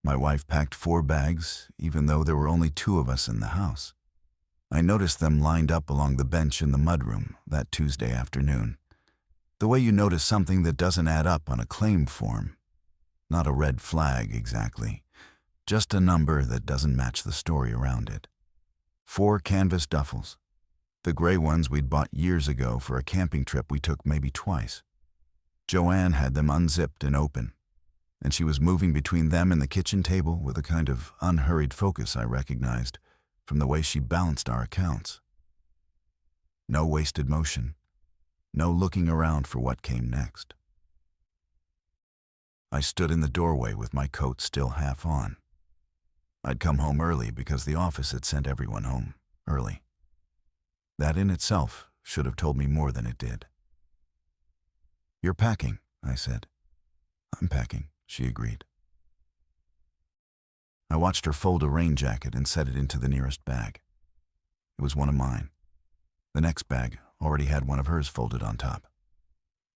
My wife packed 4 bags, even though there were only 2 of us in the house. I noticed them lined up along the bench in the mudroom that Tuesday afternoon. The way you notice something that doesn't add up on a claim form. Not a red flag, exactly. Just a number that doesn't match the story around it. 4 canvas duffels. The gray ones we'd bought years ago for a camping trip we took maybe twice. Joanne had them unzipped and open, and she was moving between them and the kitchen table with a kind of unhurried focus I recognized from the way she balanced our accounts. No wasted motion, no looking around for what came next. I stood in the doorway with my coat still half on. I'd come home early because the office had sent everyone home early. That in itself should have told me more than it did. "You're packing," I said. "I'm packing," she agreed. I watched her fold a rain jacket and set it into the nearest bag. It was one of mine. The next bag already had one of hers folded on top.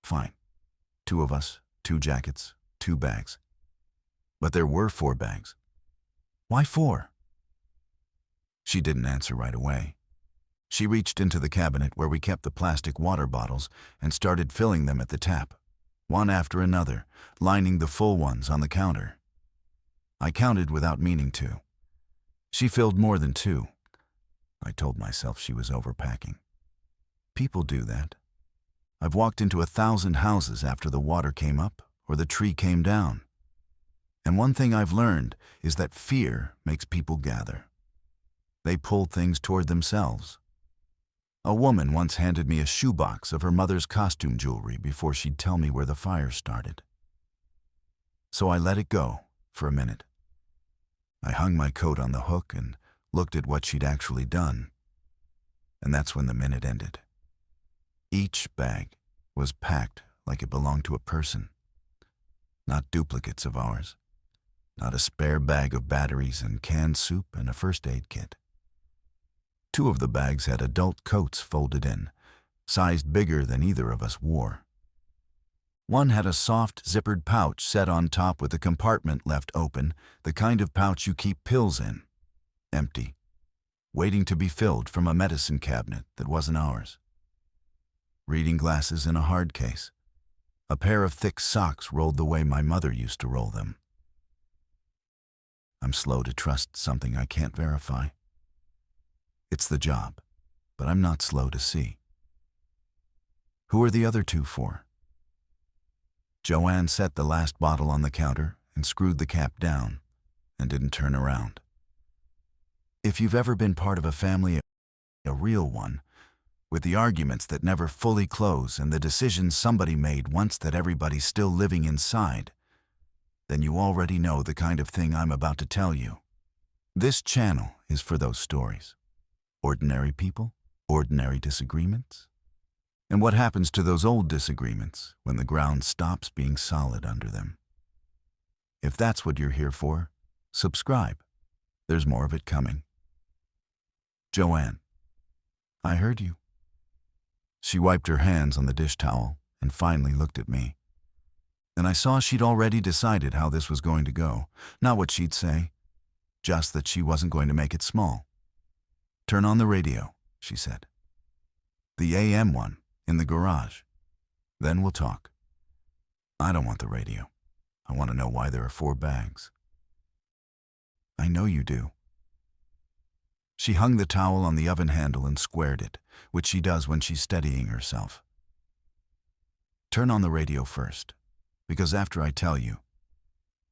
Fine. 2 of us, 2 jackets, 2 bags. But there were 4 bags. Why 4? She didn't answer right away. She reached into the cabinet where we kept the plastic water bottles and started filling them at the tap, one after another, lining the full ones on the counter. I counted without meaning to. She filled more than 2. I told myself she was overpacking. People do that. I've walked into 1,000 houses after the water came up or the tree came down. And one thing I've learned is that fear makes people gather. They pull things toward themselves. A woman once handed me a shoebox of her mother's costume jewelry before she'd tell me where the fire started. So I let it go for a minute. I hung my coat on the hook and looked at what she'd actually done. And that's when the minute ended. Each bag was packed like it belonged to a person. Not duplicates of ours. Not a spare bag of batteries and canned soup and a first aid kit. 2 of the bags had adult coats folded in, sized bigger than either of us wore. One had a soft, zippered pouch set on top with a compartment left open, the kind of pouch you keep pills in. Empty. Waiting to be filled from a medicine cabinet that wasn't ours. Reading glasses in a hard case. A pair of thick socks rolled the way my mother used to roll them. I'm slow to trust something I can't verify. It's the job, but I'm not slow to see. Who are the other 2 for? Joanne set the last bottle on the counter and screwed the cap down and didn't turn around. If you've ever been part of a family, a real one, with the arguments that never fully close and the decisions somebody made once that everybody's still living inside, then you already know the kind of thing I'm about to tell you. This channel is for those stories. Ordinary people, ordinary disagreements. And what happens to those old disagreements when the ground stops being solid under them? If that's what you're here for, subscribe. There's more of it coming. Joanne, I heard you. She wiped her hands on the dish towel and finally looked at me. And I saw she'd already decided how this was going to go. Not what she'd say, just that she wasn't going to make it small. "Turn on the radio," she said. "The AM one, in the garage. Then we'll talk." "I don't want the radio. I want to know why there are 4 bags." "I know you do." She hung the towel on the oven handle and squared it, which she does when she's steadying herself. "Turn on the radio first, because after I tell you,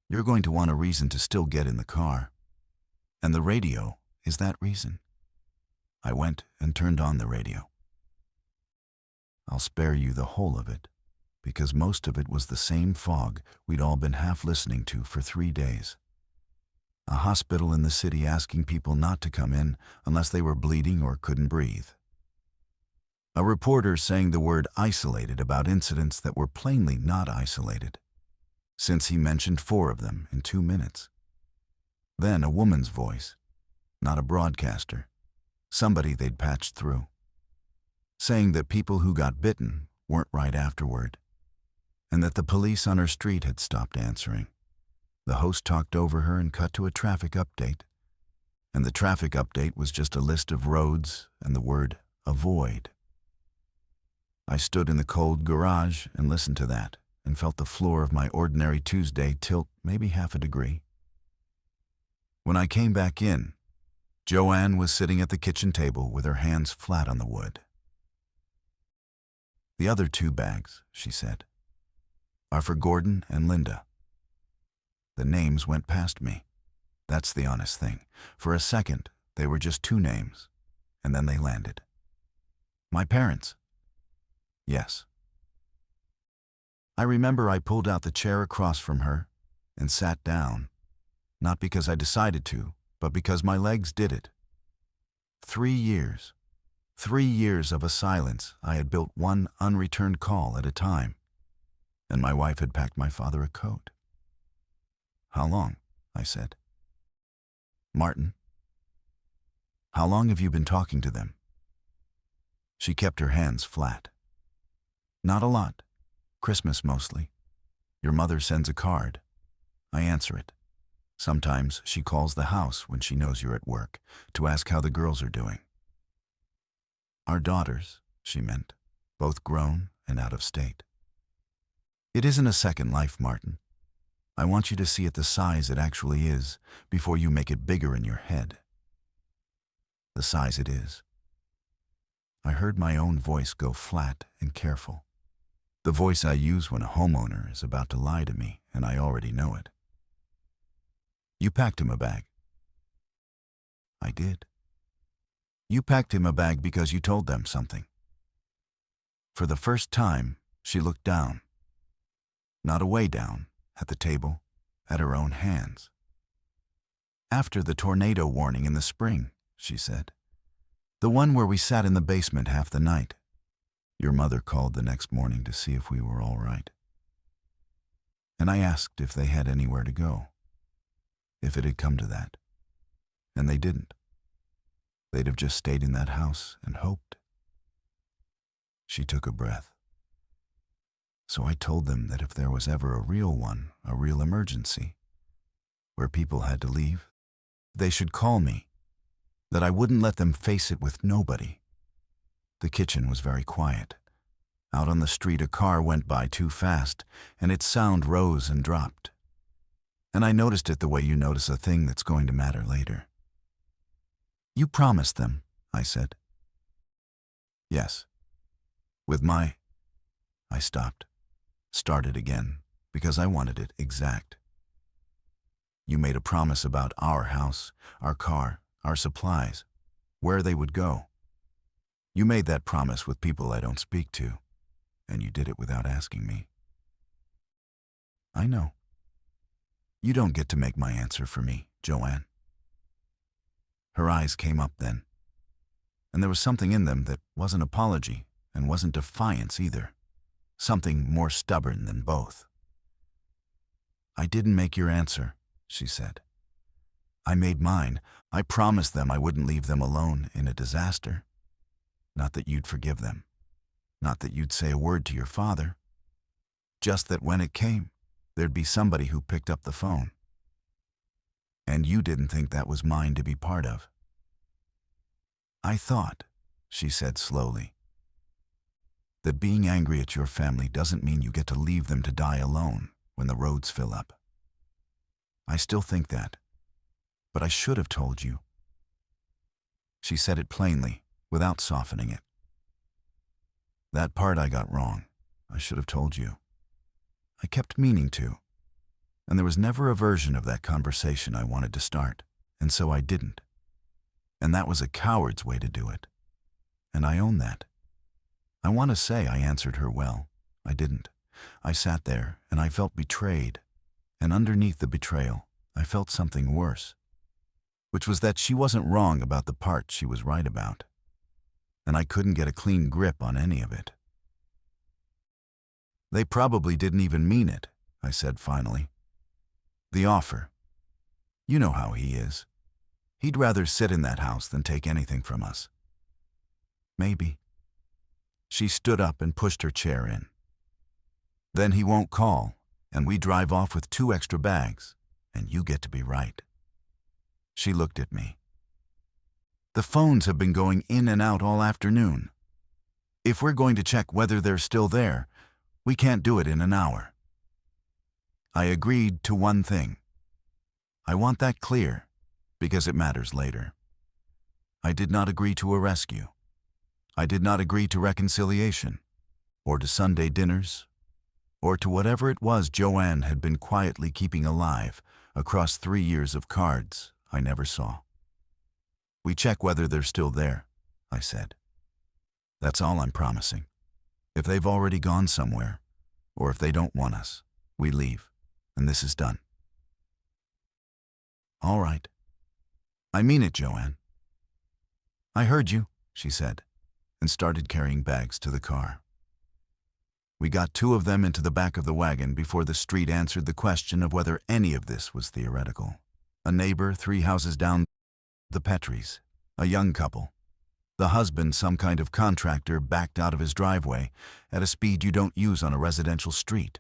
you're going to want a reason to still get in the car. And the radio is that reason." I went and turned on the radio. I'll spare you the whole of it, because most of it was the same fog we'd all been half listening to for 3 days. A hospital in the city asking people not to come in unless they were bleeding or couldn't breathe. A reporter saying the word isolated about incidents that were plainly not isolated, since he mentioned 4 of them in 2 minutes. Then a woman's voice, not a broadcaster, somebody they'd patched through, saying that people who got bitten weren't right afterward, and that the police on her street had stopped answering, The host talked over her and cut to a traffic update. And the traffic update was just a list of roads and the word avoid. I stood in the cold garage and listened to that and felt the floor of my ordinary Tuesday tilt maybe half a degree. When I came back in, Joanne was sitting at the kitchen table with her hands flat on the wood. "The other 2 bags," she said, "are for Gordon and Linda." The names went past me. That's the honest thing. For a second, they were just 2 names, and then they landed. "My parents?" "Yes." I remember I pulled out the chair across from her and sat down, not because I decided to, but because my legs did it. 3 years. 3 years of a silence. I had built one unreturned call at a time, and my wife had packed my father a coat. "How long?" I said. "Martin, how long have you been talking to them?" She kept her hands flat. "Not a lot. Christmas mostly. Your mother sends a card. I answer it. Sometimes she calls the house when she knows you're at work to ask how the girls are doing." "Our daughters," she meant, "both grown and out of state. It isn't a second life, Martin. I want you to see it the size it actually is before you make it bigger in your head. The size it is." I heard my own voice go flat and careful. The voice I use when a homeowner is about to lie to me, and I already know it. "You packed him a bag." "I did." "You packed him a bag because you told them something." For the first time, she looked down. Not away down, at the table, at her own hands. "After the tornado warning in the spring," she said. "The one where we sat in the basement half the night. Your mother called the next morning to see if we were all right. And I asked if they had anywhere to go, if it had come to that. And they didn't. They'd have just stayed in that house and hoped." She took a breath. "So I told them that if there was ever a real one, a real emergency, where people had to leave, they should call me, that I wouldn't let them face it with nobody." The kitchen was very quiet. Out on the street a car went by too fast, and its sound rose and dropped. And I noticed it the way you notice a thing that's going to matter later. "You promised them," I said. "Yes. With my—" I stopped, started again, because I wanted it exact. "You made a promise about our house, our car, our supplies, where they would go. You made that promise with people I don't speak to, and you did it without asking me." "I know. You don't get to make my answer for me, Joanne." Her eyes came up then, and there was something in them that wasn't apology and wasn't defiance either, something more stubborn than both. "I didn't make your answer," she said. "I made mine. I promised them I wouldn't leave them alone in a disaster. Not that you'd forgive them. Not that you'd say a word to your father. Just that when it came, there'd be somebody who picked up the phone. And you didn't think that was mine to be part of." "I thought," she said slowly, "that being angry at your family doesn't mean you get to leave them to die alone when the roads fill up. I still think that, but I should have told you." She said it plainly, without softening it. "That part I got wrong. I should have told you. I kept meaning to, and there was never a version of that conversation I wanted to start, and so I didn't. And that was a coward's way to do it. And I own that. I want to say I answered her well. I didn't. I sat there, and I felt betrayed. And underneath the betrayal, I felt something worse, which was that she wasn't wrong about the part she was right about. And I couldn't get a clean grip on any of it. "They probably didn't even mean it," I said finally. "The offer. You know how he is. He'd rather sit in that house than take anything from us." "Maybe." She stood up and pushed her chair in. "Then he won't call, and we drive off with 2 extra bags. and you get to be right." She looked at me. "The phones have been going in and out all afternoon. If we're going to check whether they're still there, we can't do it in an hour." I agreed to one thing. I want that clear, because it matters later. I did not agree to a rescue. I did not agree to reconciliation, or to Sunday dinners, or to whatever it was Joanne had been quietly keeping alive across 3 years of cards I never saw. "We check whether they're still there," I said. "That's all I'm promising. If they've already gone somewhere, or if they don't want us, we leave, and this is done." "All right. I mean it, Joanne." "I heard you," she said, and started carrying bags to the car. We got 2 of them into the back of the wagon before the street answered the question of whether any of this was theoretical. A neighbor 3 houses down, the Petrys, a young couple. The husband, some kind of contractor, backed out of his driveway at a speed you don't use on a residential street.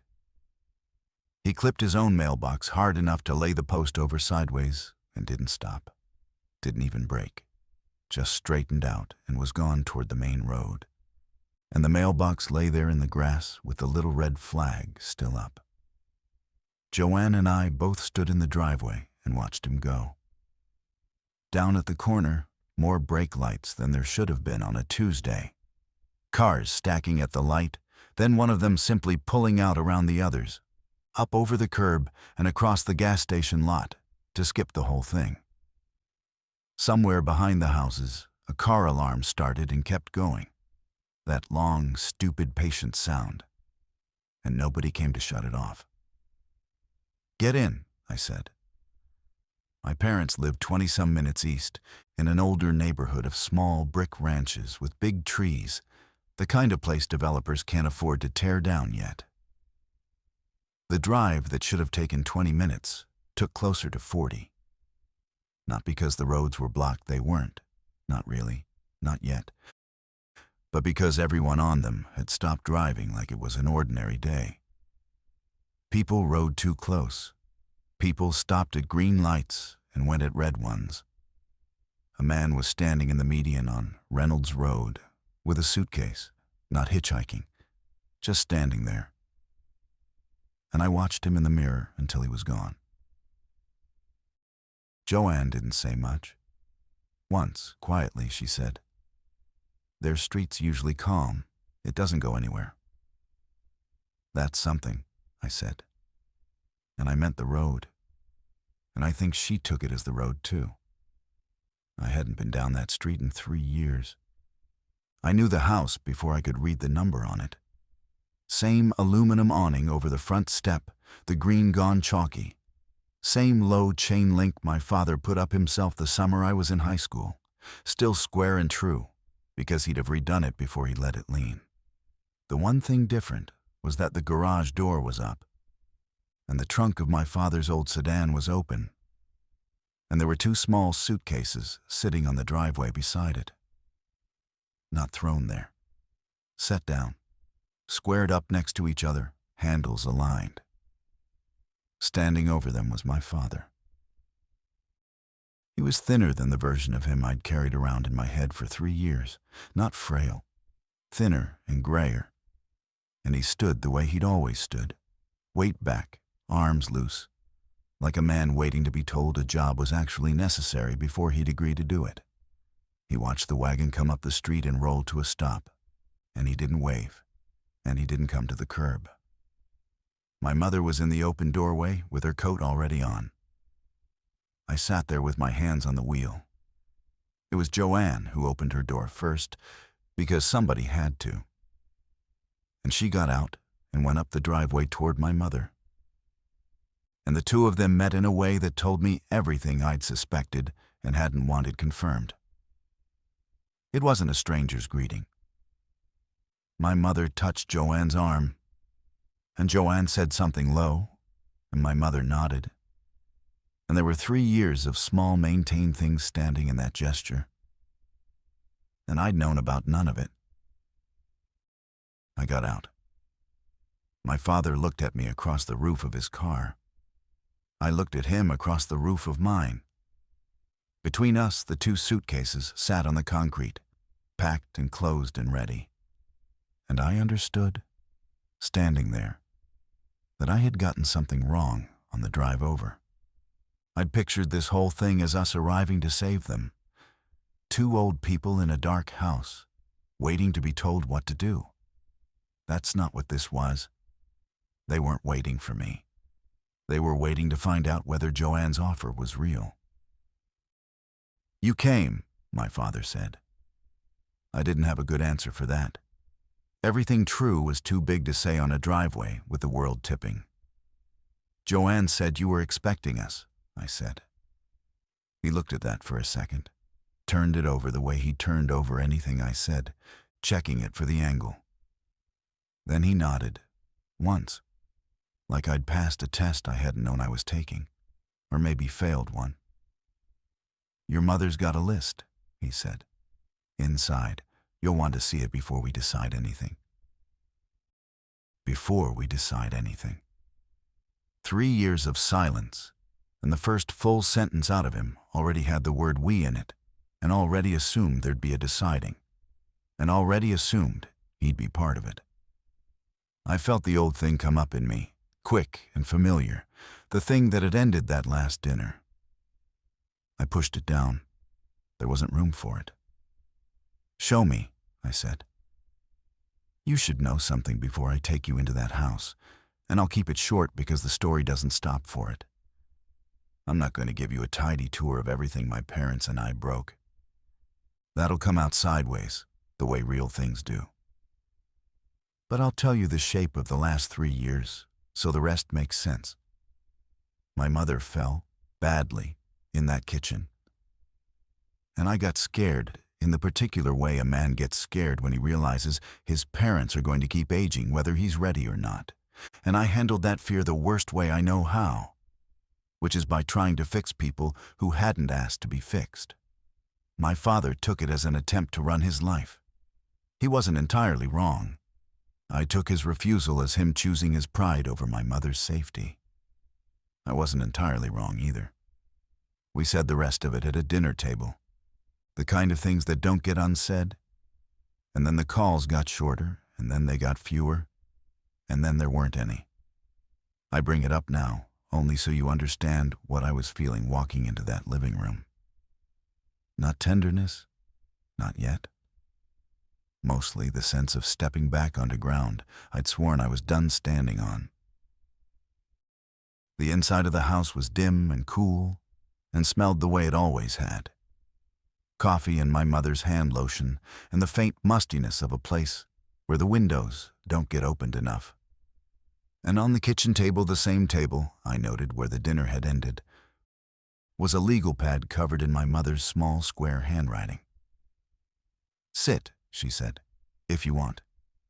He clipped his own mailbox hard enough to lay the post over sideways and didn't stop. Didn't even brake. Just straightened out and was gone toward the main road. And the mailbox lay there in the grass with the little red flag still up. Joanne and I both stood in the driveway and watched him go. Down at the corner, more brake lights than there should have been on a Tuesday. Cars stacking at the light, then one of them simply pulling out around the others, up over the curb and across the gas station lot to skip the whole thing. Somewhere behind the houses, a car alarm started and kept going. That long, stupid, patient sound. And nobody came to shut it off. "Get in," I said. My parents lived 20-some minutes east, in an older neighborhood of small brick ranches with big trees, the kind of place developers can't afford to tear down yet. The drive that should have taken 20 minutes took closer to 40. Not because the roads were blocked, they weren't. Not really. Not yet. But because everyone on them had stopped driving like it was an ordinary day. People rode too close. People stopped at green lights and went at red ones. A man was standing in the median on Reynolds Road with a suitcase, not hitchhiking, just standing there. And I watched him in the mirror until he was gone. Joanne didn't say much. Once, quietly, she said, "Their street's usually calm. It doesn't go anywhere." "That's something," I said. And I meant the road. And I think she took it as the road, too. I hadn't been down that street in 3 years. I knew the house before I could read the number on it. Same aluminum awning over the front step, the green gone chalky. Same low chain link my father put up himself the summer I was in high school. Still square and true, because he'd have redone it before he let it lean. The one thing different was that the garage door was up, and the trunk of my father's old sedan was open, and there were 2 small suitcases sitting on the driveway beside it. Not thrown there. Set down, squared up next to each other, handles aligned. Standing over them was my father. He was thinner than the version of him I'd carried around in my head for 3 years, not frail, thinner and grayer. And he stood the way he'd always stood, weight back, arms loose, like a man waiting to be told a job was actually necessary before he'd agree to do it. He watched the wagon come up the street and roll to a stop, and he didn't wave, and he didn't come to the curb. My mother was in the open doorway with her coat already on. I sat there with my hands on the wheel. It was Joanne who opened her door first, because somebody had to. And she got out and went up the driveway toward my mother. And the 2 of them met in a way that told me everything I'd suspected and hadn't wanted confirmed. It wasn't a stranger's greeting. My mother touched Joanne's arm, and Joanne said something low, and my mother nodded. And there were 3 years of small, maintained things standing in that gesture. And I'd known about none of it. I got out. My father looked at me across the roof of his car. I looked at him across the roof of mine. Between us, the two suitcases sat on the concrete, packed and closed and ready. And I understood, standing there, that I had gotten something wrong on the drive over. I'd pictured this whole thing as us arriving to save them. Two old people in a dark house, waiting to be told what to do. That's not what this was. They weren't waiting for me. They were waiting to find out whether Joanne's offer was real. "You came," my father said. I didn't have a good answer for that. Everything true was too big to say on a driveway with the world tipping. "Joanne said you were expecting us," I said. He looked at that for a second, turned it over the way he turned over anything I said, checking it for the angle. Then he nodded, once, like I'd passed a test I hadn't known I was taking, or maybe failed one. "Your mother's got a list," he said. "Inside. You'll want to see it before we decide anything." Before we decide anything. 3 years of silence, and the first full sentence out of him already had the word "we" in it, and already assumed there'd be a deciding, and already assumed he'd be part of it. I felt the old thing come up in me, quick and familiar, the thing that had ended that last dinner. I pushed it down. There wasn't room for it. "Show me," I said. "You should know something before I take you into that house, and I'll keep it short because the story doesn't stop for it. I'm not going to give you a tidy tour of everything my parents and I broke. That'll come out sideways, the way real things do. But I'll tell you the shape of the last 3 years, so the rest makes sense. My mother fell, badly, in that kitchen. And I got scared in the particular way a man gets scared when he realizes his parents are going to keep aging whether he's ready or not. And I handled that fear the worst way I know how, which is by trying to fix people who hadn't asked to be fixed. My father took it as an attempt to run his life. He wasn't entirely wrong. I took his refusal as him choosing his pride over my mother's safety. I wasn't entirely wrong either. We said the rest of it at a dinner table. The kind of things that don't get unsaid. And then the calls got shorter, and then they got fewer, and then there weren't any. I bring it up now, only so you understand what I was feeling walking into that living room. Not tenderness, not yet. Mostly the sense of stepping back onto ground I'd sworn I was done standing on. The inside of the house was dim and cool, and smelled the way it always had. Coffee and my mother's hand lotion, and the faint mustiness of a place where the windows don't get opened enough. And on the kitchen table, the same table, I noted where the dinner had ended, was a legal pad covered in my mother's small square handwriting. "Sit," she said, "if you want.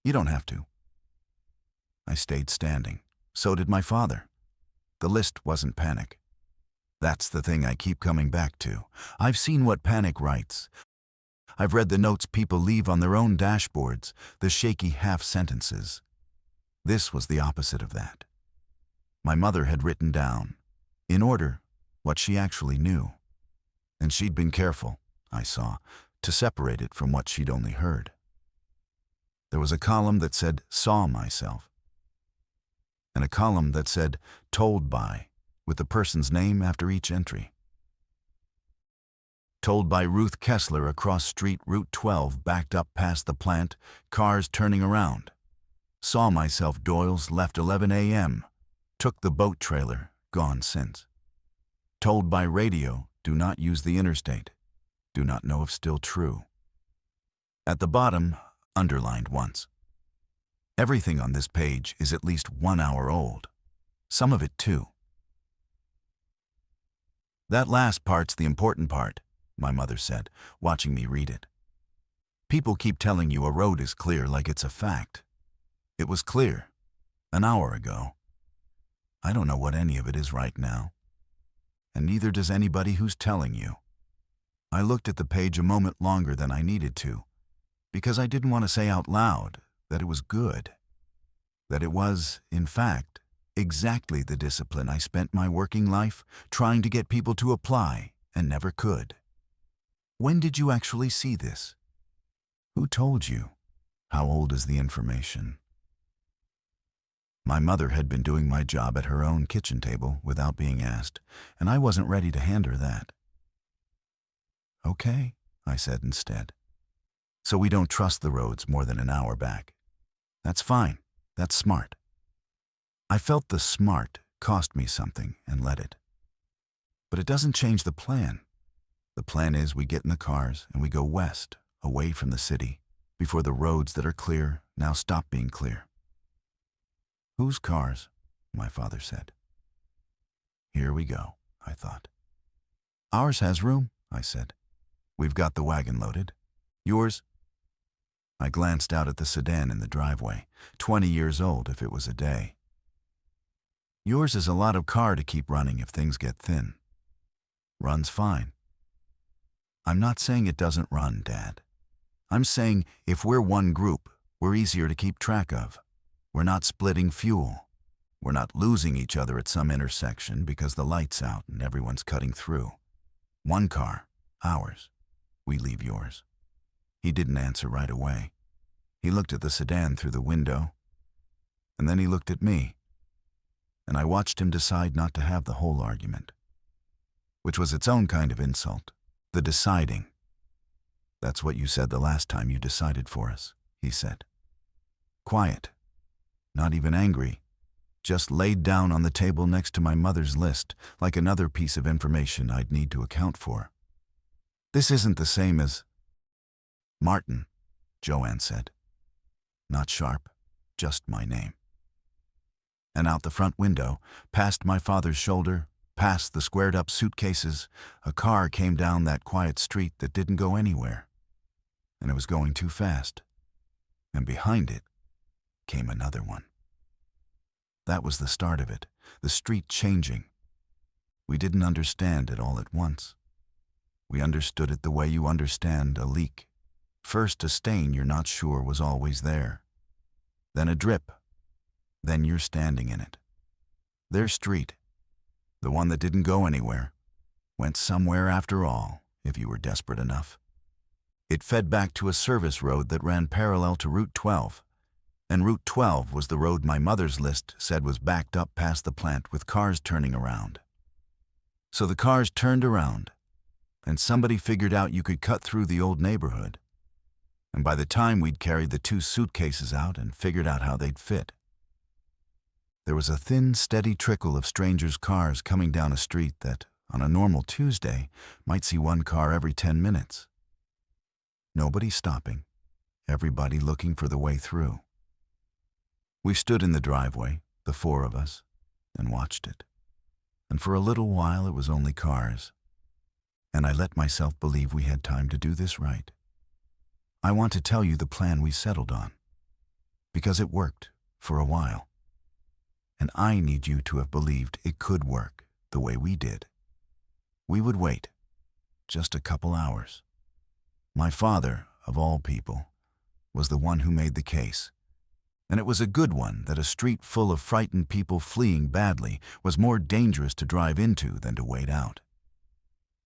You don't have to." I stayed standing. So did my father. The list wasn't panic. That's the thing I keep coming back to. I've seen what panic writes. I've read the notes people leave on their own dashboards, the shaky half-sentences. This was the opposite of that. My mother had written down, in order, what she actually knew. And she'd been careful, I saw, to separate it from what she'd only heard. There was a column that said, "Saw myself," and a column that said, "Told by," with the person's name after each entry. Told by Ruth Kessler across Street Route 12 backed up past the plant, cars turning around. Saw myself Doyle's left 11 a.m. Took the boat trailer, gone since. Told by radio, do not use the interstate. Do not know if still true. At the bottom, underlined once. Everything on this page is at least 1 hour old. Some of it too. "That last part's the important part," my mother said, watching me read it. "People keep telling you a road is clear like it's a fact. It was clear, an hour ago. I don't know what any of it is right now. And neither does anybody who's telling you." I looked at the page a moment longer than I needed to, because I didn't want to say out loud that it was good. That it was, in fact, Exactly the discipline I spent my working life trying to get people to apply and never could. When did you actually see this? Who told you? How old is the information? My mother had been doing my job at her own kitchen table without being asked, and I wasn't ready to hand her that. Okay, I said instead. So we don't trust the roads more than an hour back. That's fine. That's smart. I felt the smart cost me something and let it. But it doesn't change the plan. The plan is we get in the cars and we go west, away from the city, before the roads that are clear now stop being clear. Whose cars? My father said. Here we go, I thought. Ours has room, I said. We've got the wagon loaded. Yours? I glanced out at the sedan in the driveway, 20 years old if it was a day. Yours is a lot of car to keep running if things get thin. Runs fine. I'm not saying it doesn't run, Dad. I'm saying if we're one group, we're easier to keep track of. We're not splitting fuel. We're not losing each other at some intersection because the light's out and everyone's cutting through. One car, ours. We leave yours. He didn't answer right away. He looked at the sedan through the window, and then he looked at me, and I watched him decide not to have the whole argument, which was its own kind of insult, the deciding. That's what you said the last time you decided for us, he said. Quiet, not even angry, just laid down on the table next to my mother's list like another piece of information I'd need to account for. This isn't the same as Martin, Joanne said. Not sharp, just my name. And out the front window, past my father's shoulder, past the squared-up suitcases, a car came down that quiet street that didn't go anywhere. And it was going too fast. And behind it came another one. That was the start of it, the street changing. We didn't understand it all at once. We understood it the way you understand a leak. First a stain you're not sure was always there. Then a drip. Then you're standing in it. Their street, the one that didn't go anywhere, went somewhere after all, if you were desperate enough. It fed back to a service road that ran parallel to Route 12. And Route 12 was the road my mother's list said was backed up past the plant with cars turning around. So the cars turned around, and somebody figured out you could cut through the old neighborhood. And by the time we'd carried the 2 suitcases out and figured out how they'd fit, there was a thin, steady trickle of strangers' cars coming down a street that, on a normal Tuesday, might see 1 car every 10 minutes. Nobody stopping, everybody looking for the way through. We stood in the driveway, the 4 of us, and watched it. And for a little while it was only cars. And I let myself believe we had time to do this right. I want to tell you the plan we settled on, because it worked for a while. And I need you to have believed it could work the way we did. We would wait, just a couple hours. My father, of all people, was the one who made the case. And it was a good one that a street full of frightened people fleeing badly was more dangerous to drive into than to wait out.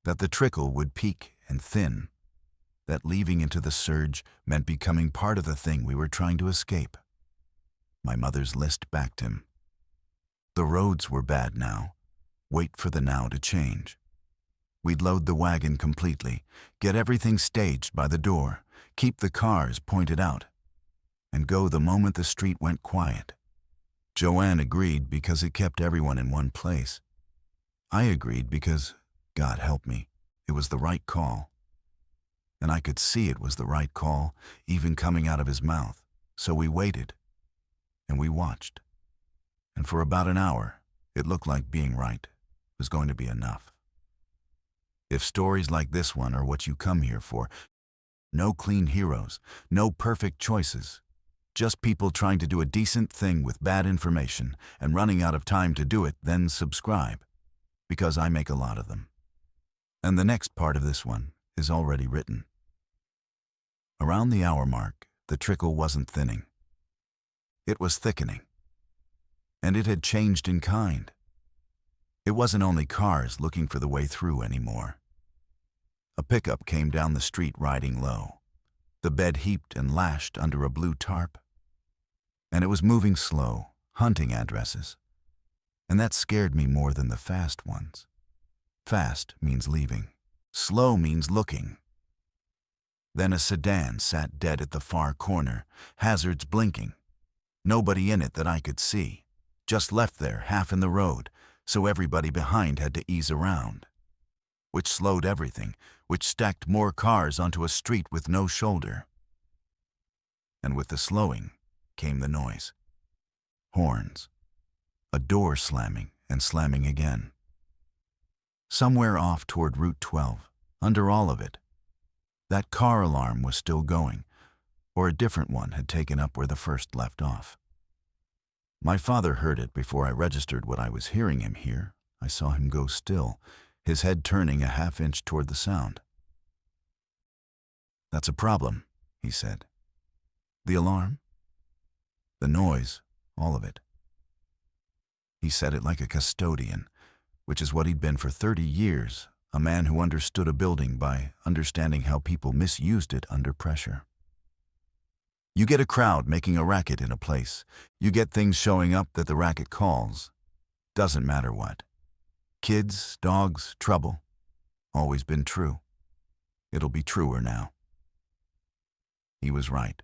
That the trickle would peak and thin. That leaving into the surge meant becoming part of the thing we were trying to escape. My mother's list backed him. The roads were bad now. Wait for the now to change. We'd load the wagon completely, get everything staged by the door, keep the cars pointed out, and go the moment the street went quiet. Joanne agreed because it kept everyone in one place. I agreed because, God help me, it was the right call. And I could see it was the right call, even coming out of his mouth. So we waited, and we watched. And for about an hour, it looked like being right was going to be enough. If stories like this one are what you come here for, no clean heroes, no perfect choices, just people trying to do a decent thing with bad information and running out of time to do it, then subscribe, because I make a lot of them. And the next part of this one is already written. Around the hour mark, the trickle wasn't thinning. It was thickening. And it had changed in kind. It wasn't only cars looking for the way through anymore. A pickup came down the street riding low, the bed heaped and lashed under a blue tarp. And it was moving slow, hunting addresses. And that scared me more than the fast ones. Fast means leaving. Slow means looking. Then a sedan sat dead at the far corner, hazards blinking. Nobody in it that I could see, just left there half in the road, so everybody behind had to ease around. Which slowed everything, which stacked more cars onto a street with no shoulder. And with the slowing came the noise. Horns. A door slamming and slamming again. Somewhere off toward Route 12, under all of it, that car alarm was still going, or a different one had taken up where the first left off. My father heard it before I registered what I was hearing him hear. I saw him go still, his head turning a half-inch toward the sound. "That's a problem," he said. "The alarm? The noise, all of it." He said it like a custodian, which is what he'd been for 30 years, a man who understood a building by understanding how people misused it under pressure. You get a crowd making a racket in a place. You get things showing up that the racket calls. Doesn't matter what. Kids, dogs, trouble. Always been true. It'll be truer now. He was right.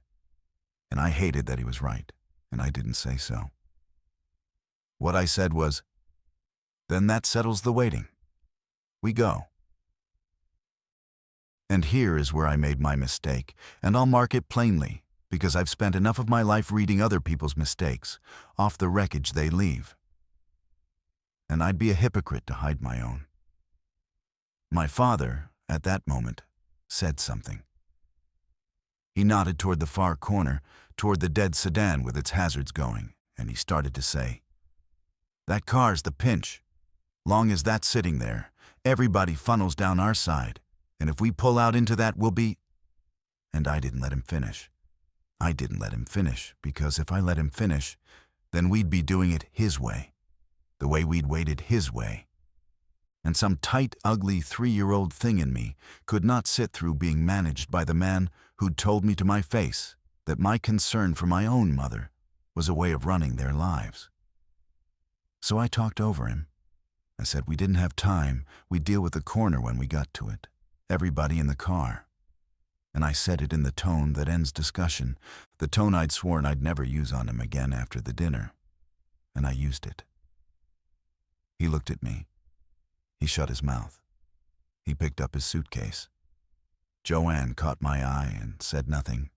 And I hated that he was right, and I didn't say so. What I said was, "Then that settles the waiting. We go." And here is where I made my mistake, and I'll mark it plainly, because I've spent enough of my life reading other people's mistakes, off the wreckage they leave. And I'd be a hypocrite to hide my own. My father, at that moment, said something. He nodded toward the far corner, toward the dead sedan with its hazards going, and he started to say, "That car's the pinch. Long as that's sitting there, everybody funnels down our side, and if we pull out into that, we'll be—" And I didn't let him finish. I didn't let him finish, because if I let him finish, then we'd be doing it his way, the way we'd waited his way. And some tight, ugly 3-year-old thing in me could not sit through being managed by the man who'd told me to my face that my concern for my own mother was a way of running their lives. So I talked over him. I said we didn't have time, we'd deal with the corner when we got to it, everybody in the car. And I said it in the tone that ends discussion, the tone I'd sworn I'd never use on him again after the dinner. And I used it. He looked at me. He shut his mouth. He picked up his suitcase. Joanne caught my eye and said nothing.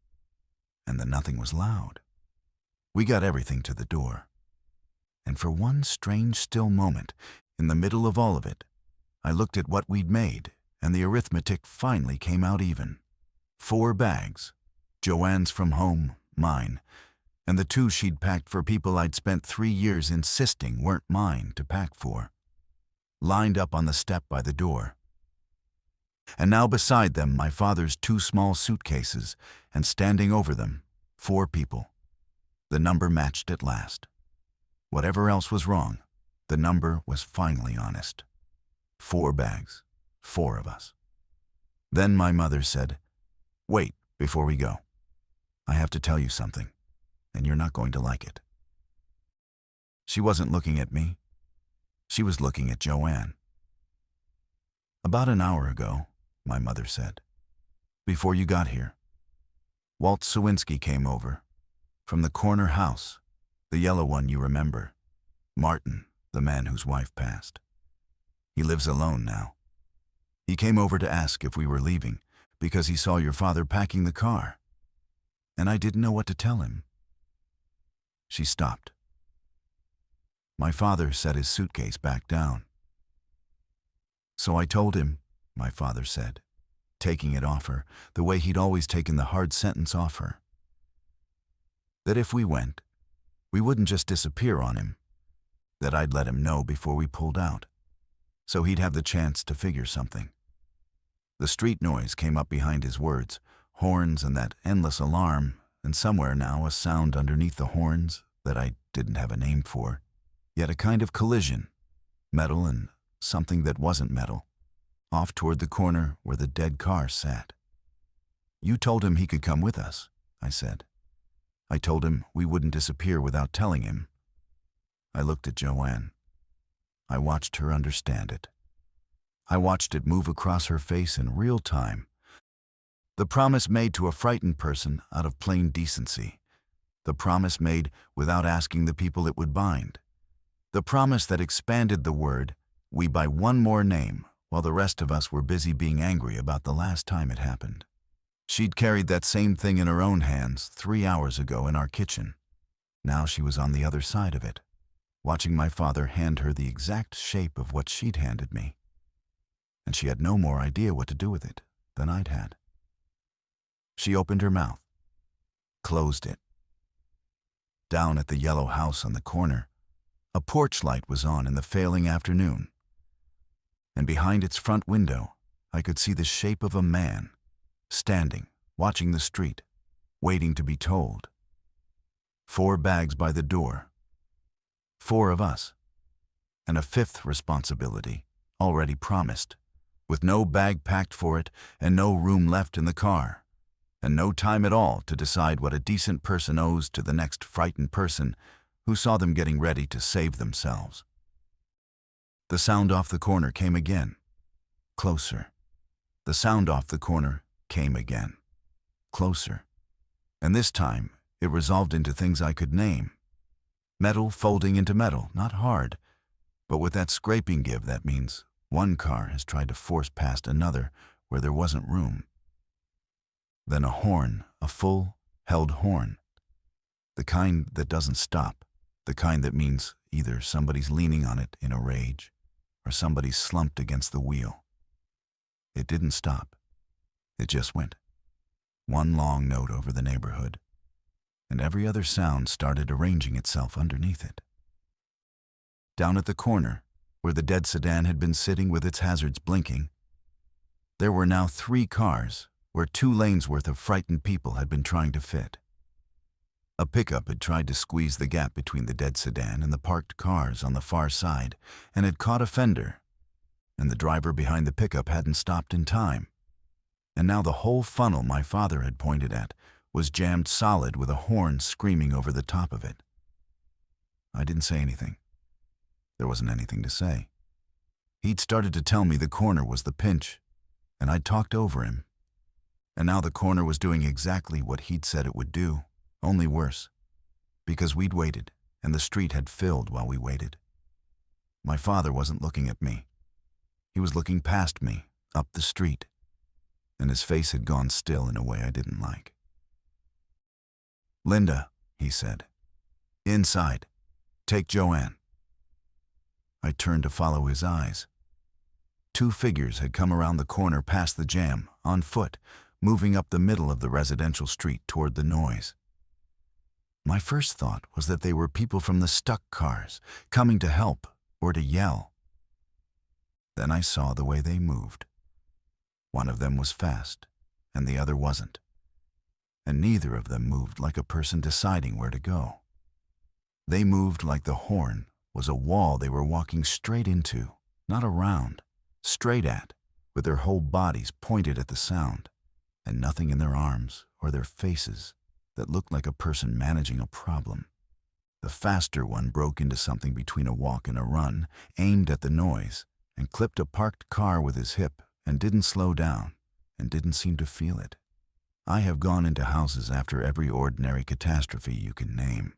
And the nothing was loud. We got everything to the door. And for one strange, still moment, in the middle of all of it, I looked at what we'd made, and the arithmetic finally came out even. 4 bags, Joanne's from home, mine, and the 2 she'd packed for people I'd spent 3 years insisting weren't mine to pack for, lined up on the step by the door. And now beside them my father's 2 small suitcases, and standing over them, 4 people. The number matched at last. Whatever else was wrong, the number was finally honest. 4 bags, 4 of us. Then my mother said, "Wait, before we go. I have to tell you something, and you're not going to like it." She wasn't looking at me. She was looking at Joanne. "About an hour ago," my mother said, "before you got here, Walt Sawinski came over, from the corner house, the yellow one you remember, Martin, the man whose wife passed. He lives alone now. He came over to ask if we were leaving, because he saw your father packing the car. And I didn't know what to tell him." She stopped. My father set his suitcase back down. "So I told him," my father said, taking it off her, the way he'd always taken the hard sentence off her, "that if we went, we wouldn't just disappear on him, that I'd let him know before we pulled out, so he'd have the chance to figure something." The street noise came up behind his words, horns and that endless alarm, and somewhere now a sound underneath the horns that I didn't have a name for, Yet a kind of collision, metal and something that wasn't metal, off toward the corner where the dead car sat. "You told him he could come with us," I said. "I told him we wouldn't disappear without telling him." I looked at Joanne. I watched her understand it. I watched it move across her face in real time. The promise made to a frightened person out of plain decency. The promise made without asking the people it would bind. The promise that expanded the word "we" by one more name, while the rest of us were busy being angry about the last time it happened. She'd carried that same thing in her own hands 3 hours ago in our kitchen. Now she was on the other side of it, watching my father hand her the exact shape of what she'd handed me. And she had no more idea what to do with it than I'd had. She opened her mouth, closed it. Down at the yellow house on the corner, a porch light was on in the failing afternoon, and behind its front window, I could see the shape of a man, standing, watching the street, waiting to be told. 4 bags by the door. 4 of us. And a 5th responsibility, already promised, with no bag packed for it and no room left in the car, and no time at all to decide what a decent person owes to the next frightened person who saw them getting ready to save themselves. The sound off the corner came again. Closer. The sound off the corner came again. Closer. And this time, it resolved into things I could name. Metal folding into metal, not hard, but with that scraping give that means one car has tried to force past another where there wasn't room. Then a horn, a full, held horn. The kind that doesn't stop, the kind that means either somebody's leaning on it in a rage or somebody's slumped against the wheel. It didn't stop. It just went. One long note over the neighborhood, and every other sound started arranging itself underneath it. Down at the corner, where the dead sedan had been sitting with its hazards blinking, there were now 3 cars where 2 lanes worth of frightened people had been trying to fit. A pickup had tried to squeeze the gap between the dead sedan and the parked cars on the far side and had caught a fender, and the driver behind the pickup hadn't stopped in time. And now the whole funnel my father had pointed at was jammed solid with a horn screaming over the top of it. I didn't say anything. There wasn't anything to say. He'd started to tell me the corner was the pinch, and I'd talked over him. And now the corner was doing exactly what he'd said it would do, only worse, because we'd waited, and the street had filled while we waited. My father wasn't looking at me. He was looking past me, up the street, and his face had gone still in a way I didn't like. "Linda," he said. "Inside. Take Joanne." I turned to follow his eyes. 2 figures had come around the corner past the jam, on foot, moving up the middle of the residential street toward the noise. My first thought was that they were people from the stuck cars, coming to help or to yell. Then I saw the way they moved. One of them was fast, and the other wasn't. And neither of them moved like a person deciding where to go. They moved like the horn was a wall they were walking straight into, not around, straight at, with their whole bodies pointed at the sound, and nothing in their arms or their faces that looked like a person managing a problem. The faster one broke into something between a walk and a run, aimed at the noise, and clipped a parked car with his hip and didn't slow down and didn't seem to feel it. I have gone into houses after every ordinary catastrophe you can name.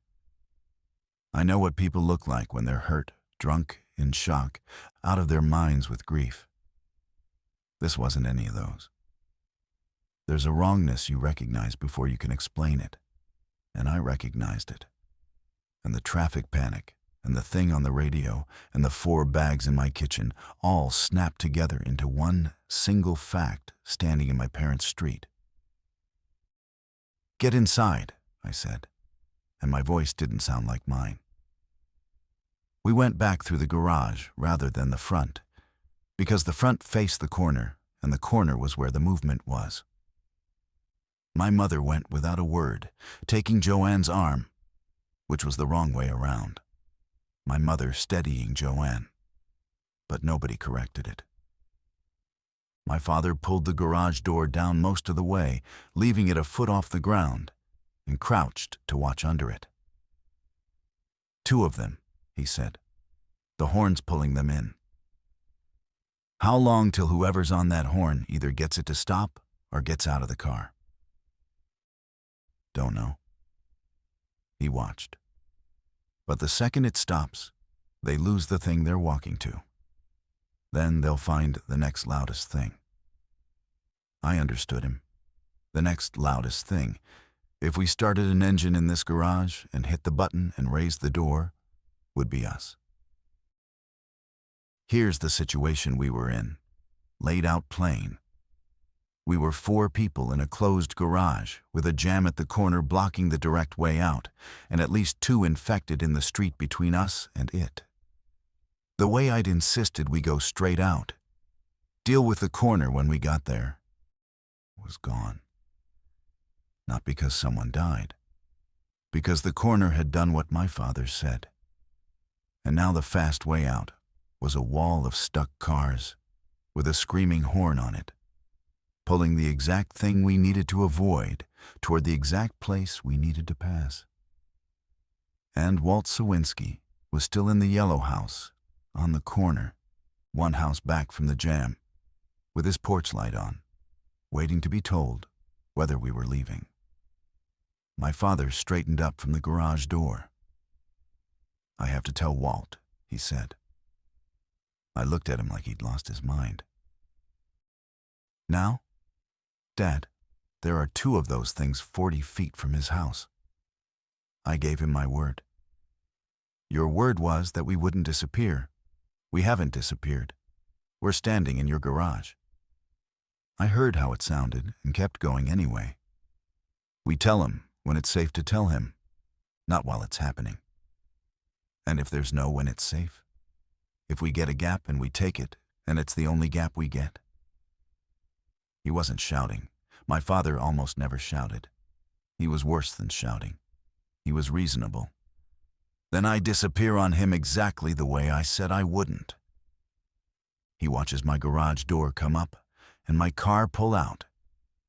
I know what people look like when they're hurt, drunk, in shock, out of their minds with grief. This wasn't any of those. There's a wrongness you recognize before you can explain it, and I recognized it. And the traffic panic, and the thing on the radio, and the 4 bags in my kitchen all snapped together into one single fact standing in my parents' street. "Get inside," I said, and my voice didn't sound like mine. We went back through the garage rather than the front, because the front faced the corner, and the corner was where the movement was. My mother went without a word, taking Joanne's arm, which was the wrong way around. my mother steadying Joanne, but nobody corrected it. My father pulled the garage door down most of the way, leaving it a foot off the ground, and crouched to watch under it. "Two of them," he said. "The horn's pulling them in. How long till whoever's on that horn either gets it to stop or gets out of the car?" "Don't know." He watched. "But the second it stops, they lose the thing they're walking to. Then they'll find the next loudest thing." I understood him. The next loudest thing. If we started an engine in this garage and hit the button and raised the door, would be us. Here's the situation we were in, laid out plain. We were 4 people in a closed garage with a jam at the corner blocking the direct way out, and at least 2 infected in the street between us and it. The way I'd insisted we go straight out, deal with the corner when we got there, was gone. Not because someone died, because the corner had done what my father said. And now the fast way out was a wall of stuck cars with a screaming horn on it, pulling the exact thing we needed to avoid toward the exact place we needed to pass. And Walt Sawinski was still in the yellow house on the corner, 1 house back from the jam, with his porch light on, waiting to be told whether we were leaving. My father straightened up from the garage door. "I have to tell Walt," he said. I looked at him like he'd lost his mind. "Now? Dad, there are 2 of those things 40 feet from his house." I gave him my word. "Your word was that we wouldn't disappear. We haven't disappeared. We're standing in your garage." I heard how it sounded and kept going anyway. We tell him when it's safe to tell him, not while it's happening. And if there's no when it's safe, if we get a gap and we take it, and it's the only gap we get. He wasn't shouting. My father almost never shouted. He was worse than shouting. He was reasonable. Then I disappear on him exactly the way I said I wouldn't. He watches my garage door come up and my car pull out,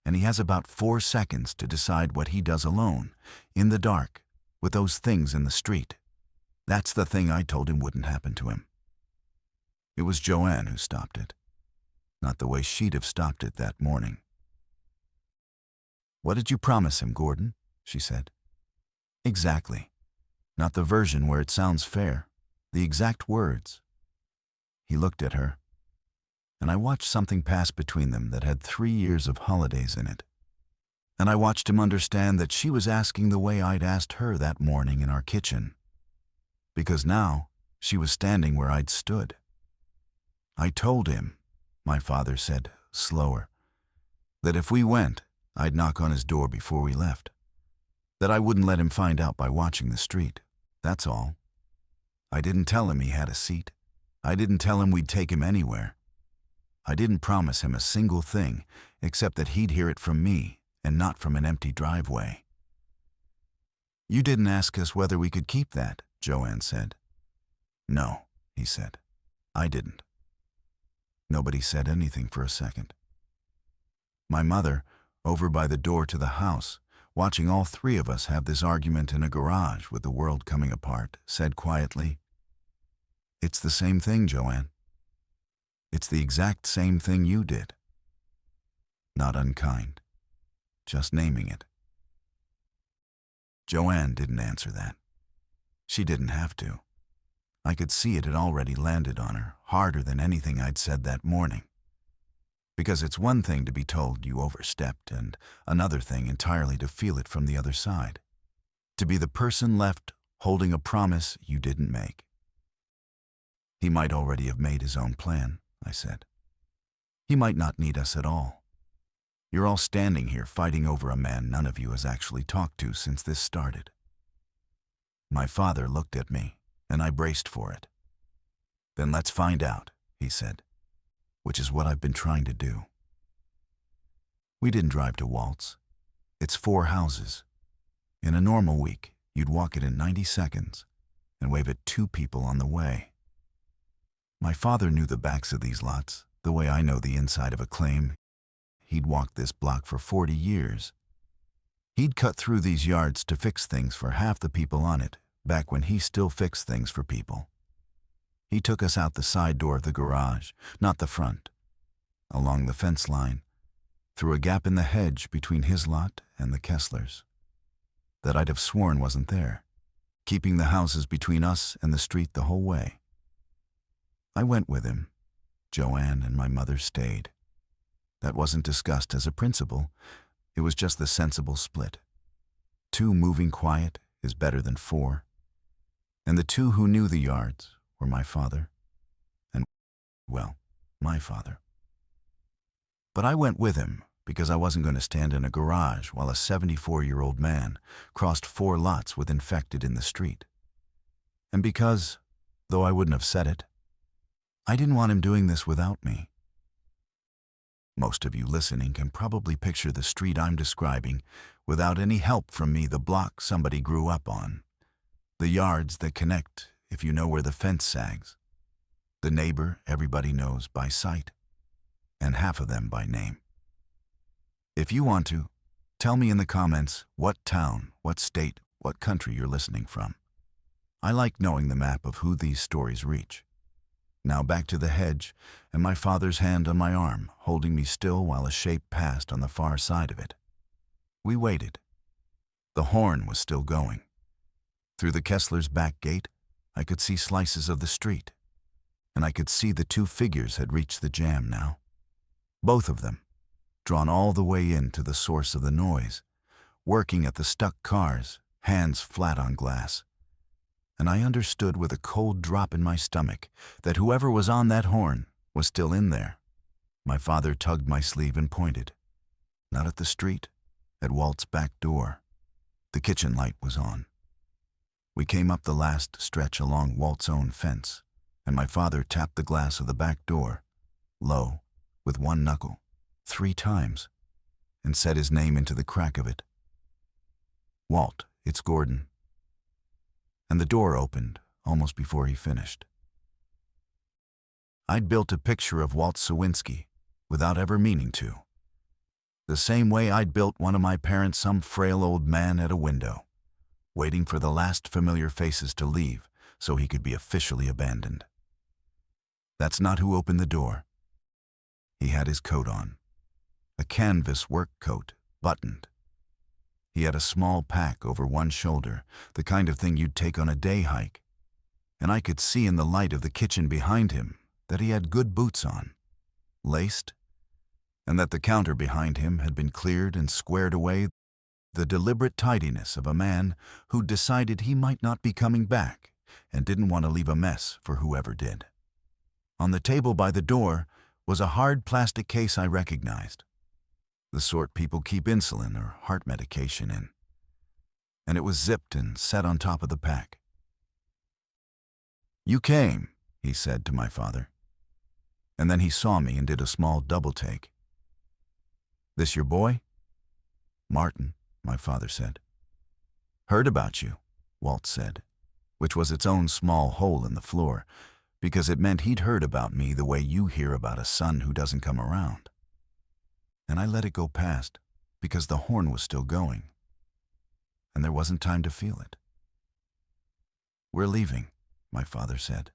and he has about 4 seconds to decide what he does alone, in the dark, with those things in the street. That's the thing I told him wouldn't happen to him. It was Joanne who stopped it, not the way she'd have stopped it that morning. "What did you promise him, Gordon?" she said. "Exactly. Not the version where it sounds fair, the exact words." He looked at her, and I watched something pass between them that had 3 years of holidays in it. And I watched him understand that she was asking the way I'd asked her that morning in our kitchen, because now she was standing where I'd stood. "I told him," my father said, slower, "that if we went, I'd knock on his door before we left. That I wouldn't let him find out by watching the street. That's all. I didn't tell him he had a seat. I didn't tell him we'd take him anywhere. I didn't promise him a single thing except that he'd hear it from me and not from an empty driveway." "You didn't ask us whether we could keep that," Joanne said. "No," he said. "I didn't." Nobody said anything for a second. My mother, over by the door to the house, watching all 3 of us have this argument in a garage with the world coming apart, said quietly, "It's the same thing, Joanne. It's the exact same thing you did." Not unkind, just naming it. Joanne didn't answer that. She didn't have to. I could see it had already landed on her, harder than anything I'd said that morning. Because it's one thing to be told you overstepped, and another thing entirely to feel it from the other side. To be the person left holding a promise you didn't make. "He might already have made his own plan," I said. "He might not need us at all. You're all standing here fighting over a man none of you has actually talked to since this started." My father looked at me, and I braced for it. "Then let's find out," he said, "which is what I've been trying to do." We didn't drive to Walt's. It's 4 houses. In a normal week, you'd walk it in 90 seconds, and wave at 2 people on the way. My father knew the backs of these lots, the way I know the inside of a claim. He'd walked this block for 40 years. He'd cut through these yards to fix things for half the people on it, back when he still fixed things for people. He took us out the side door of the garage, not the front, along the fence line, through a gap in the hedge between his lot and the Kesslers, that I'd have sworn wasn't there, keeping the houses between us and the street the whole way. I went with him. Joanne and my mother stayed. That wasn't discussed as a principle. It was just the sensible split. 2 moving quiet is better than 4. And the 2 who knew the yards were my father and, well, my father. But I went with him because I wasn't going to stand in a garage while a 74-year-old man crossed 4 lots with infected in the street. And because, though I wouldn't have said it, I didn't want him doing this without me. Most of you listening can probably picture the street I'm describing without any help from me, the block somebody grew up on, the yards that connect if you know where the fence sags, the neighbor everybody knows by sight, and half of them by name. If you want to, tell me in the comments what town, what state, what country you're listening from. I like knowing the map of who these stories reach. Now back to the hedge, and my father's hand on my arm, holding me still while a shape passed on the far side of it. We waited. The horn was still going. Through the Kesslers' back gate, I could see slices of the street, and I could see the 2 figures had reached the jam now. Both of them, drawn all the way in to the source of the noise, working at the stuck cars, hands flat on glass. And I understood with a cold drop in my stomach that whoever was on that horn was still in there. My father tugged my sleeve and pointed. Not at the street, at Walt's back door. The kitchen light was on. We came up the last stretch along Walt's own fence, and my father tapped the glass of the back door, low, with 1 knuckle, 3 times, and set his name into the crack of it. Walt, it's Gordon. And the door opened almost before he finished. I'd built a picture of Walt Sawinski without ever meaning to. The same way I'd built one of my parents some frail old man at a window, waiting for the last familiar faces to leave so he could be officially abandoned. That's not who opened the door. He had his coat on, a canvas work coat, buttoned. He had a small pack over one shoulder, the kind of thing you'd take on a day hike, and I could see in the light of the kitchen behind him that he had good boots on, laced, and that the counter behind him had been cleared and squared away, the deliberate tidiness of a man who'd decided he might not be coming back and didn't want to leave a mess for whoever did. On the table by the door was a hard plastic case I recognized, the sort people keep insulin or heart medication in, and it was zipped and set on top of the pack. "You came," he said to my father, and then he saw me and did a small double take. "This your boy?" "Martin," my father said. "Heard about you," Walt said, which was its own small hole in the floor, because it meant he'd heard about me the way you hear about a son who doesn't come around. And I let it go past because the horn was still going, and there wasn't time to feel it. "We're leaving," my father said.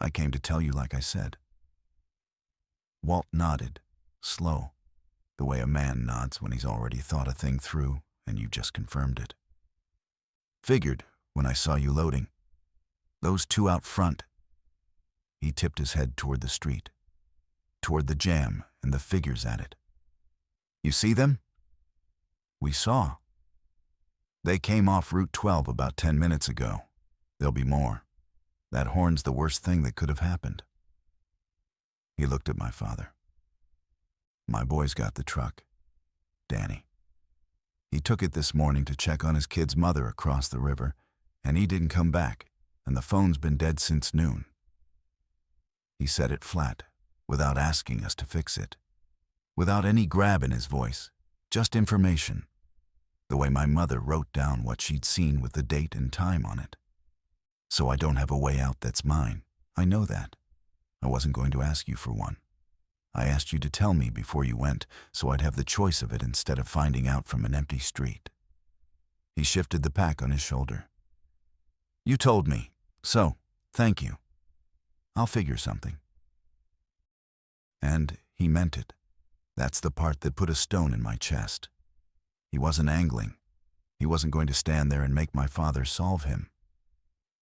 "I came to tell you like I said." Walt nodded, slow, the way a man nods when he's already thought a thing through and you just confirmed it. "Figured when I saw you loading. Those 2 out front." He tipped his head toward the street, toward the jam and the figures at it. "You see them?" "We saw. They came off Route 12 about 10 minutes ago. There'll be more. That horn's the worst thing that could have happened." He looked at my father. "My boy's got the truck. Danny. He took it this morning to check on his kid's mother across the river, and he didn't come back, and the phone's been dead since noon." He said it flat, without asking us to fix it, without any grab in his voice, just information, the way my mother wrote down what she'd seen with the date and time on it. So I don't have a way out that's mine. I know that. I wasn't going to ask you for one. I asked you to tell me before you went, so I'd have the choice of it instead of finding out from an empty street. He shifted the pack on his shoulder. You told me, so thank you. I'll figure something. And he meant it. That's the part that put a stone in my chest. He wasn't angling. He wasn't going to stand there and make my father solve him.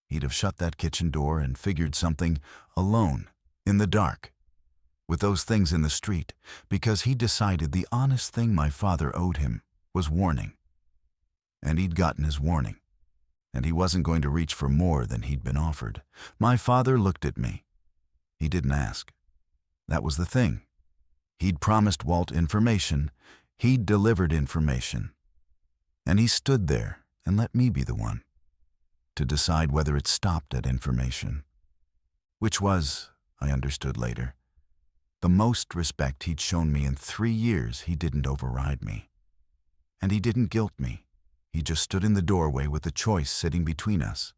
He'd have shut that kitchen door and figured something alone, in the dark, with those things in the street, because he decided the honest thing my father owed him was warning. And he'd gotten his warning, and he wasn't going to reach for more than he'd been offered. My father looked at me. He didn't ask. That was the thing. He'd promised Walt information. He'd delivered information. And he stood there and let me be the one to decide whether it stopped at information, which was, I understood later, the most respect he'd shown me in 3 years. He didn't override me. And he didn't guilt me. He just stood in the doorway with the choice sitting between us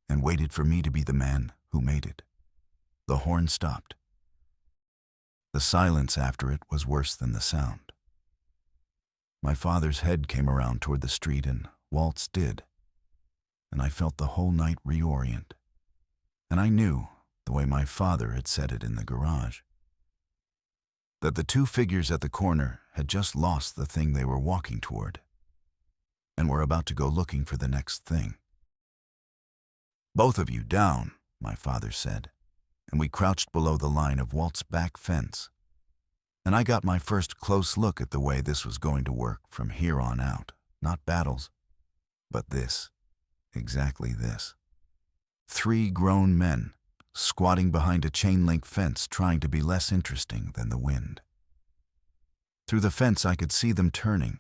and waited for me to be the man who made it. The horn stopped. The silence after it was worse than the sound. My father's head came around toward the street, and Walt's did. And I felt the whole night reorient. And I knew, the way my father had said it in the garage, that the two figures at the corner had just lost the thing they were walking toward, and were about to go looking for the next thing. Both of you down, my father said, and we crouched below the line of Walt's back fence. And I got my first close look at the way this was going to work from here on out. Not battles, but this. Exactly this. 3 grown men, squatting behind a chain-link fence trying to be less interesting than the wind. Through the fence I could see them turning.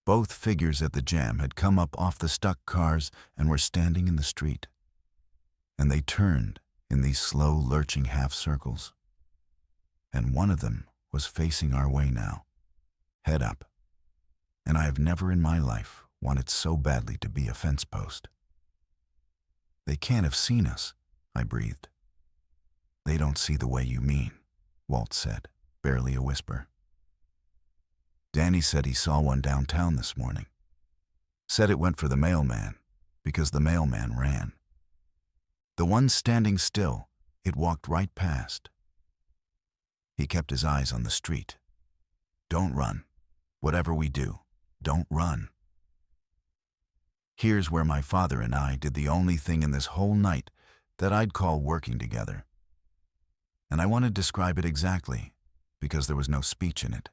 Both figures at the jam had come up off the stuck cars and were standing in the street. And they turned in these slow, lurching half-circles. And one of them was facing our way now, head up. And I have never in my life wanted so badly to be a fence post. They can't have seen us, I breathed. They don't see the way you mean, Walt said, barely a whisper. Danny said he saw one downtown this morning. Said it went for the mailman, because the mailman ran. The one standing still, it walked right past. He kept his eyes on the street. Don't run. Whatever we do, don't run. Here's where my father and I did the only thing in this whole night that I'd call working together. And I want to describe it exactly, because there was no speech in it,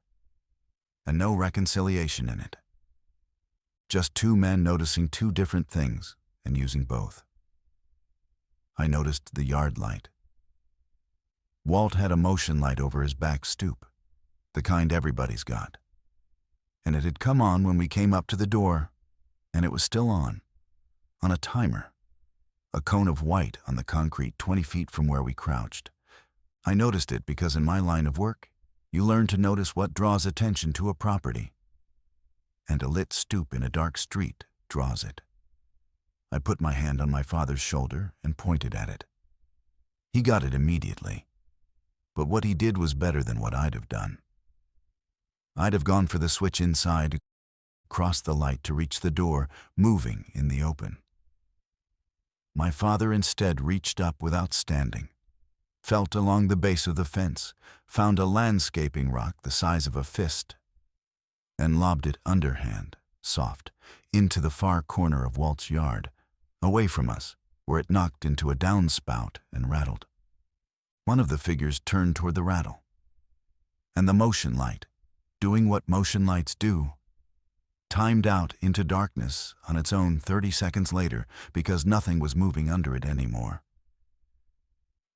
and no reconciliation in it. Just 2 men noticing 2 different things and using both. I noticed the yard light. Walt had a motion light over his back stoop, the kind everybody's got. And it had come on when we came up to the door, and it was still on a timer, a cone of white on the concrete 20 feet from where we crouched. I noticed it because in my line of work, you learn to notice what draws attention to a property. And a lit stoop in a dark street draws it. I put my hand on my father's shoulder and pointed at it. He got it immediately. But what he did was better than what I'd have done. I'd have gone for the switch inside, crossed the light to reach the door, moving in the open. My father instead reached up without standing, felt along the base of the fence, found a landscaping rock the size of a fist, and lobbed it underhand, soft, into the far corner of Walt's yard, away from us, where it knocked into a downspout and rattled. One of the figures turned toward the rattle. And the motion light, doing what motion lights do, timed out into darkness on its own 30 seconds later because nothing was moving under it anymore.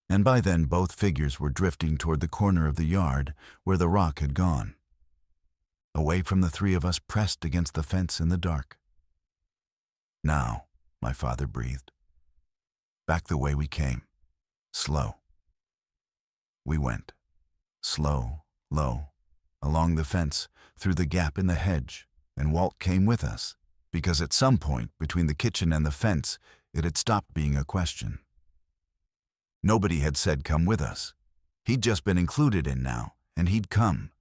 And by then both figures were drifting toward the corner of the yard where the rock had gone, away from the 3 of us pressed against the fence in the dark. Now, my father breathed. Back the way we came, slow. We went, slow, low, along the fence, through the gap in the hedge, and Walt came with us, because at some point between the kitchen and the fence, it had stopped being a question. Nobody had said come with us. He'd just been included in now, and he'd come.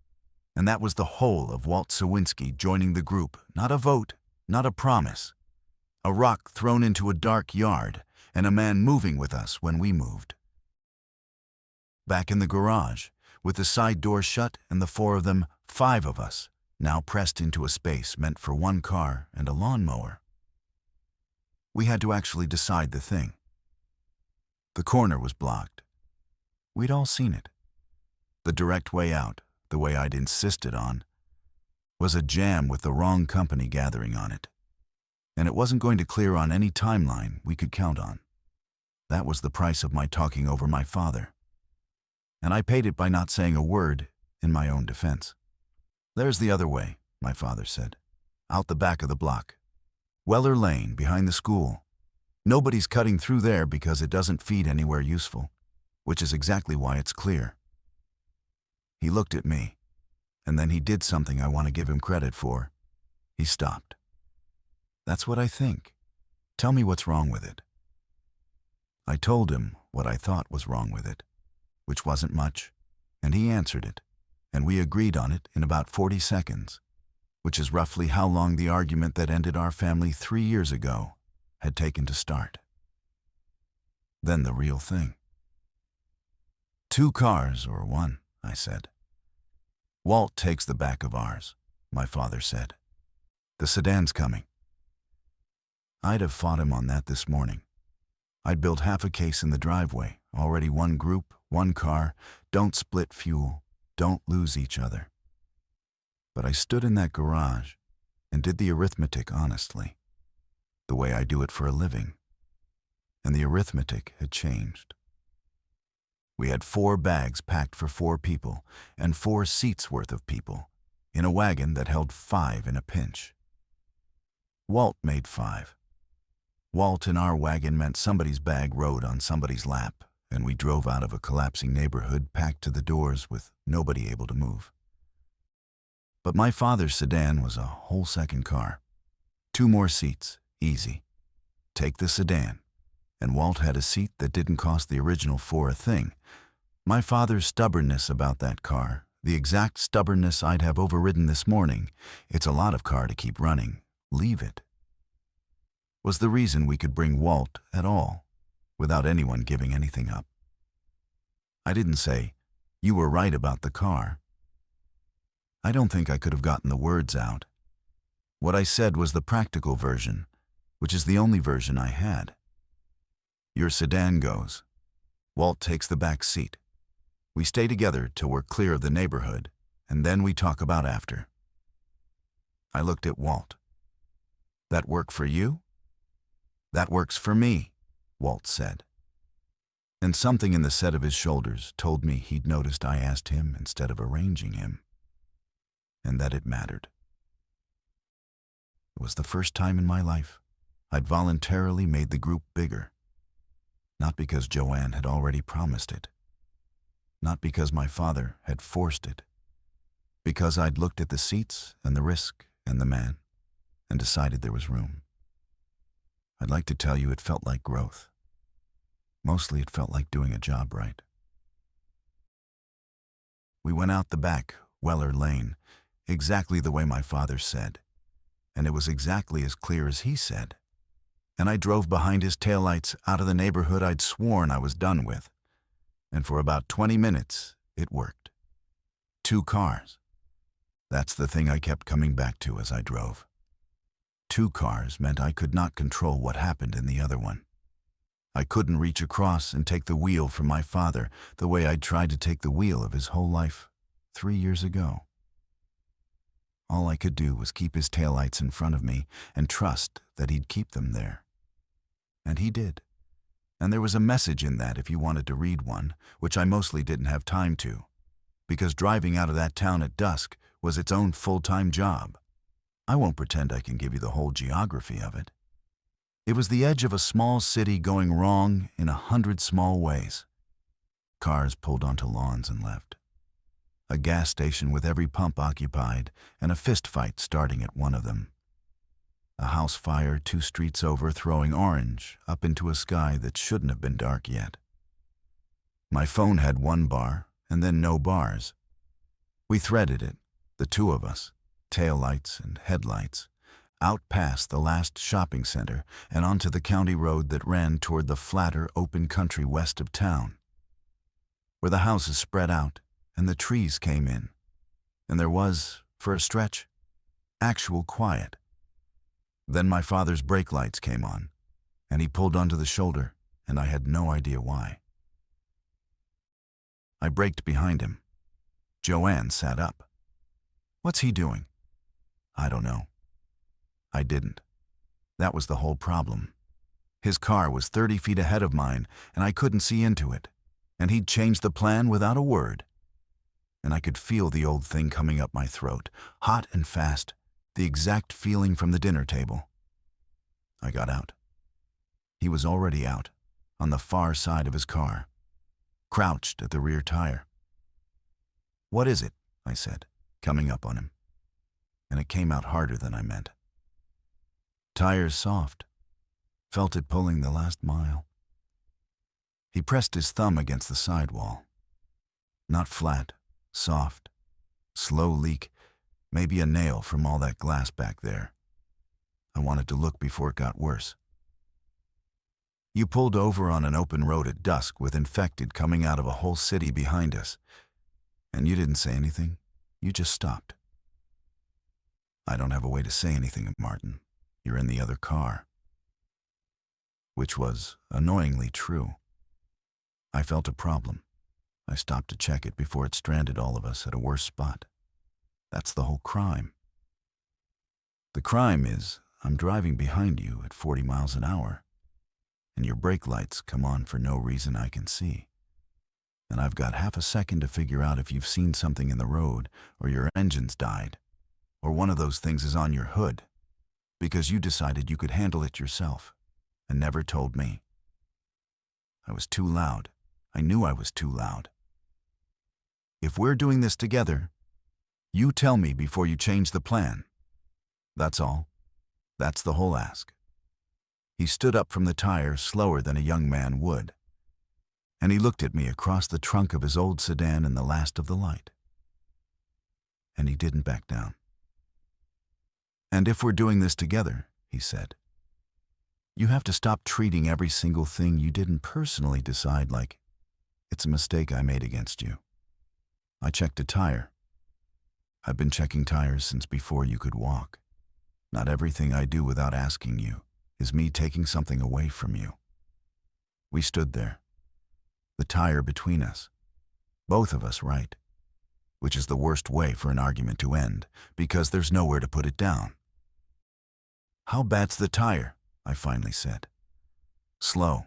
And that was the whole of Walt Sawinski joining the group, not a vote, not a promise. A rock thrown into a dark yard, and a man moving with us when we moved. Back in the garage, with the side door shut and the four of them, 5 of us, now pressed into a space meant for one car and a lawnmower. We had to actually decide the thing. The corner was blocked. We'd all seen it. The direct way out, the way I'd insisted on, was a jam with the wrong company gathering on it. And it wasn't going to clear on any timeline we could count on. That was the price of my talking over my father. And I paid it by not saying a word in my own defense. "There's the other way," my father said. "Out the back of the block. Weller Lane, behind the school. Nobody's cutting through there because it doesn't feed anywhere useful, which is exactly why it's clear." He looked at me, and then he did something I want to give him credit for. He stopped. "That's what I think. Tell me what's wrong with it." I told him what I thought was wrong with it, which wasn't much, and he answered it, and we agreed on it in about 40 seconds, which is roughly how long the argument that ended our family 3 years ago had taken to start. Then the real thing. "2 cars or 1, I said. "Walt takes the back of ours," my father said. "The sedan's coming." I'd have fought him on that this morning. I'd built half a case in the driveway, already 1 group, 1 car, don't split fuel, don't lose each other. But I stood in that garage and did the arithmetic honestly, the way I do it for a living. And the arithmetic had changed. We had 4 bags packed for 4 people and 4 seats worth of people in a wagon that held 5 in a pinch. Walt made 5. Walt in our wagon meant somebody's bag rode on somebody's lap, and we drove out of a collapsing neighborhood packed to the doors with nobody able to move. But my father's sedan was a whole second car. 2 more seats, easy. Take the sedan. And Walt had a seat that didn't cost the original 4 a thing. My father's stubbornness about that car, the exact stubbornness I'd have overridden this morning, "It's a lot of car to keep running, leave it," was the reason we could bring Walt at all, without anyone giving anything up. I didn't say, "You were right about the car." I don't think I could have gotten the words out. What I said was the practical version, which is the only version I had. Your sedan goes. Walt takes the back seat. We stay together till we're clear of the neighborhood, and then we talk about after. I looked at Walt. "That work for you?" "That works for me," Walt said. And something in the set of his shoulders told me he'd noticed I asked him instead of arranging him, and that it mattered. It was the first time in my life I'd voluntarily made the group bigger. Not because Joanne had already promised it. Not because my father had forced it. Because I'd looked at the seats and the risk and the man and decided there was room. I'd like to tell you it felt like growth. Mostly it felt like doing a job right. We went out the back, Weller Lane, exactly the way my father said. And it was exactly as clear as he said. And I drove behind his taillights out of the neighborhood I'd sworn I was done with. And for about 20 minutes, it worked. 2 cars. That's the thing I kept coming back to as I drove. 2 cars meant I could not control what happened in the other one. I couldn't reach across and take the wheel from my father the way I'd tried to take the wheel of his whole life 3 years ago. All I could do was keep his taillights in front of me and trust that he'd keep them there. And he did. And there was a message in that if you wanted to read one, which I mostly didn't have time to, because driving out of that town at dusk was its own full-time job. I won't pretend I can give you the whole geography of it. It was the edge of a small city going wrong in 100 small ways. Cars pulled onto lawns and left. A gas station with every pump occupied and a fist fight starting at one of them. A house fire 2 streets over throwing orange up into a sky that shouldn't have been dark yet. My phone had 1 bar and then no bars. We threaded it, the two of us, taillights and headlights, out past the last shopping center and onto the county road that ran toward the flatter, open country west of town, where the houses spread out and the trees came in, and there was, for a stretch, actual quiet. Then my father's brake lights came on, and he pulled onto the shoulder, and I had no idea why. I braked behind him. Joanne sat up. "What's he doing?" "I don't know." I didn't. That was the whole problem. His car was 30 feet ahead of mine, and I couldn't see into it, and he'd changed the plan without a word. And I could feel the old thing coming up my throat, hot and fast, the exact feeling from the dinner table. I got out. He was already out, on the far side of his car, crouched at the rear tire. "What is it?" I said, coming up on him. And it came out harder than I meant. "Tire's soft. Felt it pulling the last mile." He pressed his thumb against the sidewall. "Not flat, soft. Slow leak, maybe a nail from all that glass back there." I wanted to look before it got worse. "You pulled over on an open road at dusk with infected coming out of a whole city behind us. And you didn't say anything. You just stopped." "I don't have a way to say anything, Martin. You're in the other car." Which was annoyingly true. I felt a problem. I stopped to check it before it stranded all of us at a worse spot. That's the whole crime. The crime is I'm driving behind you at 40 miles an hour, and your brake lights come on for no reason I can see. And I've got half a second to figure out if you've seen something in the road, or your engine's died, or one of those things is on your hood, because you decided you could handle it yourself, and never told me. I was too loud. I knew I was too loud. If we're doing this together, you tell me before you change the plan. That's all. That's the whole ask. He stood up from the tire slower than a young man would, and he looked at me across the trunk of his old sedan in the last of the light. And he didn't back down. "And if we're doing this together," he said, "you have to stop treating every single thing you didn't personally decide like it's a mistake I made against you. I checked a tire. I've been checking tires since before you could walk. Not everything I do without asking you is me taking something away from you." We stood there, the tire between us, both of us right, which is the worst way for an argument to end, because there's nowhere to put it down. "How bad's the tire?" I finally said. "Slow.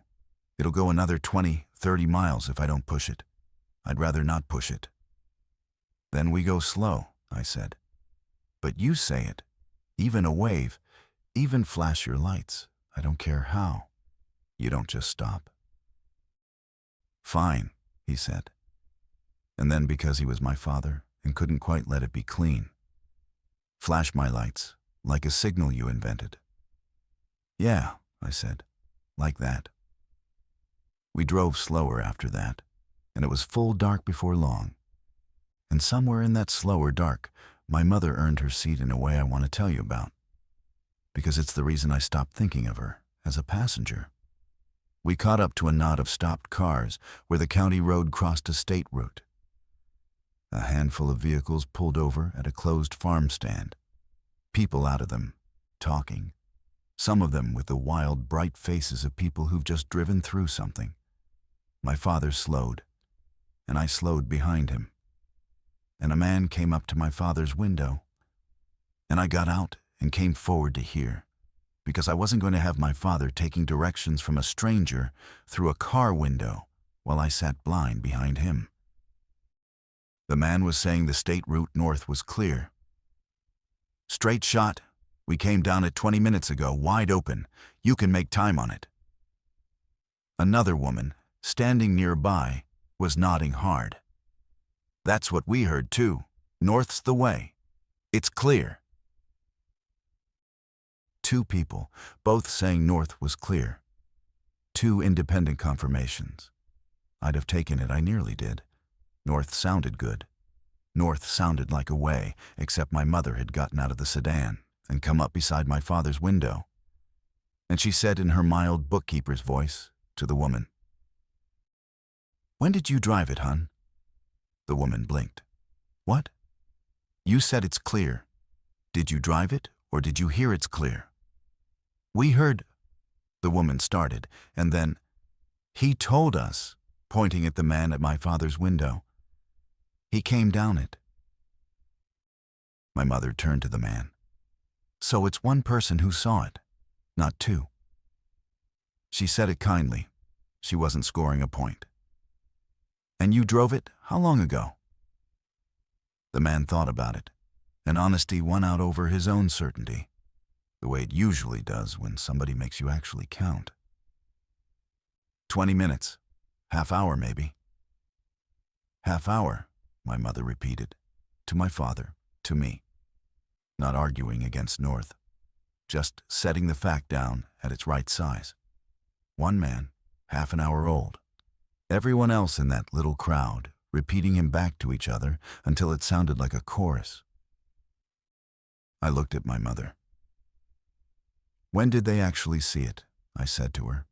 It'll go another 20, 30 miles if I don't push it. I'd rather not push it." "Then we go slow," I said. "But you say it. Even a wave, even flash your lights. I don't care how. You don't just stop." "Fine," he said. And then, because he was my father and couldn't quite let it be clean, "Flash my lights, like a signal you invented." "Yeah," I said, "like that." We drove slower after that, and it was full dark before long. And somewhere in that slower dark, my mother earned her seat in a way I want to tell you about, because it's the reason I stopped thinking of her as a passenger. We caught up to a knot of stopped cars where the county road crossed a state route. A handful of vehicles pulled over at a closed farm stand, people out of them, talking, some of them with the wild, bright faces of people who've just driven through something. My father slowed, and I slowed behind him. And a man came up to my father's window, and I got out and came forward to hear, because I wasn't going to have my father taking directions from a stranger through a car window while I sat blind behind him. The man was saying the state route north was clear. "Straight shot. We came down it 20 minutes ago, wide open. You can make time on it." Another woman, standing nearby, was nodding hard. "That's what we heard too. North's the way. It's clear." two people, both saying north was clear. Two independent confirmations. I'd have taken it, I nearly did. North sounded good. North sounded like a way, except my mother had gotten out of the sedan and come up beside my father's window. And she said in her mild bookkeeper's voice to the woman, "When did you drive it, hun?" The woman blinked. "What? You said it's clear. Did you drive it, or did you hear it's clear?" "We heard," the woman started, and then, "He told us," pointing at the man at my father's window. "He came down it." My mother turned to the man. "So it's one person who saw it, not two." She said it kindly. She wasn't scoring a point. "And you drove it how long ago?" The man thought about it, and honesty won out over his own certainty, the way it usually does when somebody makes you actually count. 20 minutes. Half hour, maybe." "Half hour," my mother repeated, to my father, to me, not arguing against North, just setting the fact down at its right size. One man, half an hour old. Everyone else in that little crowd, repeating him back to each other until it sounded like a chorus. I looked at my mother. "When did they actually see it?" I said to her,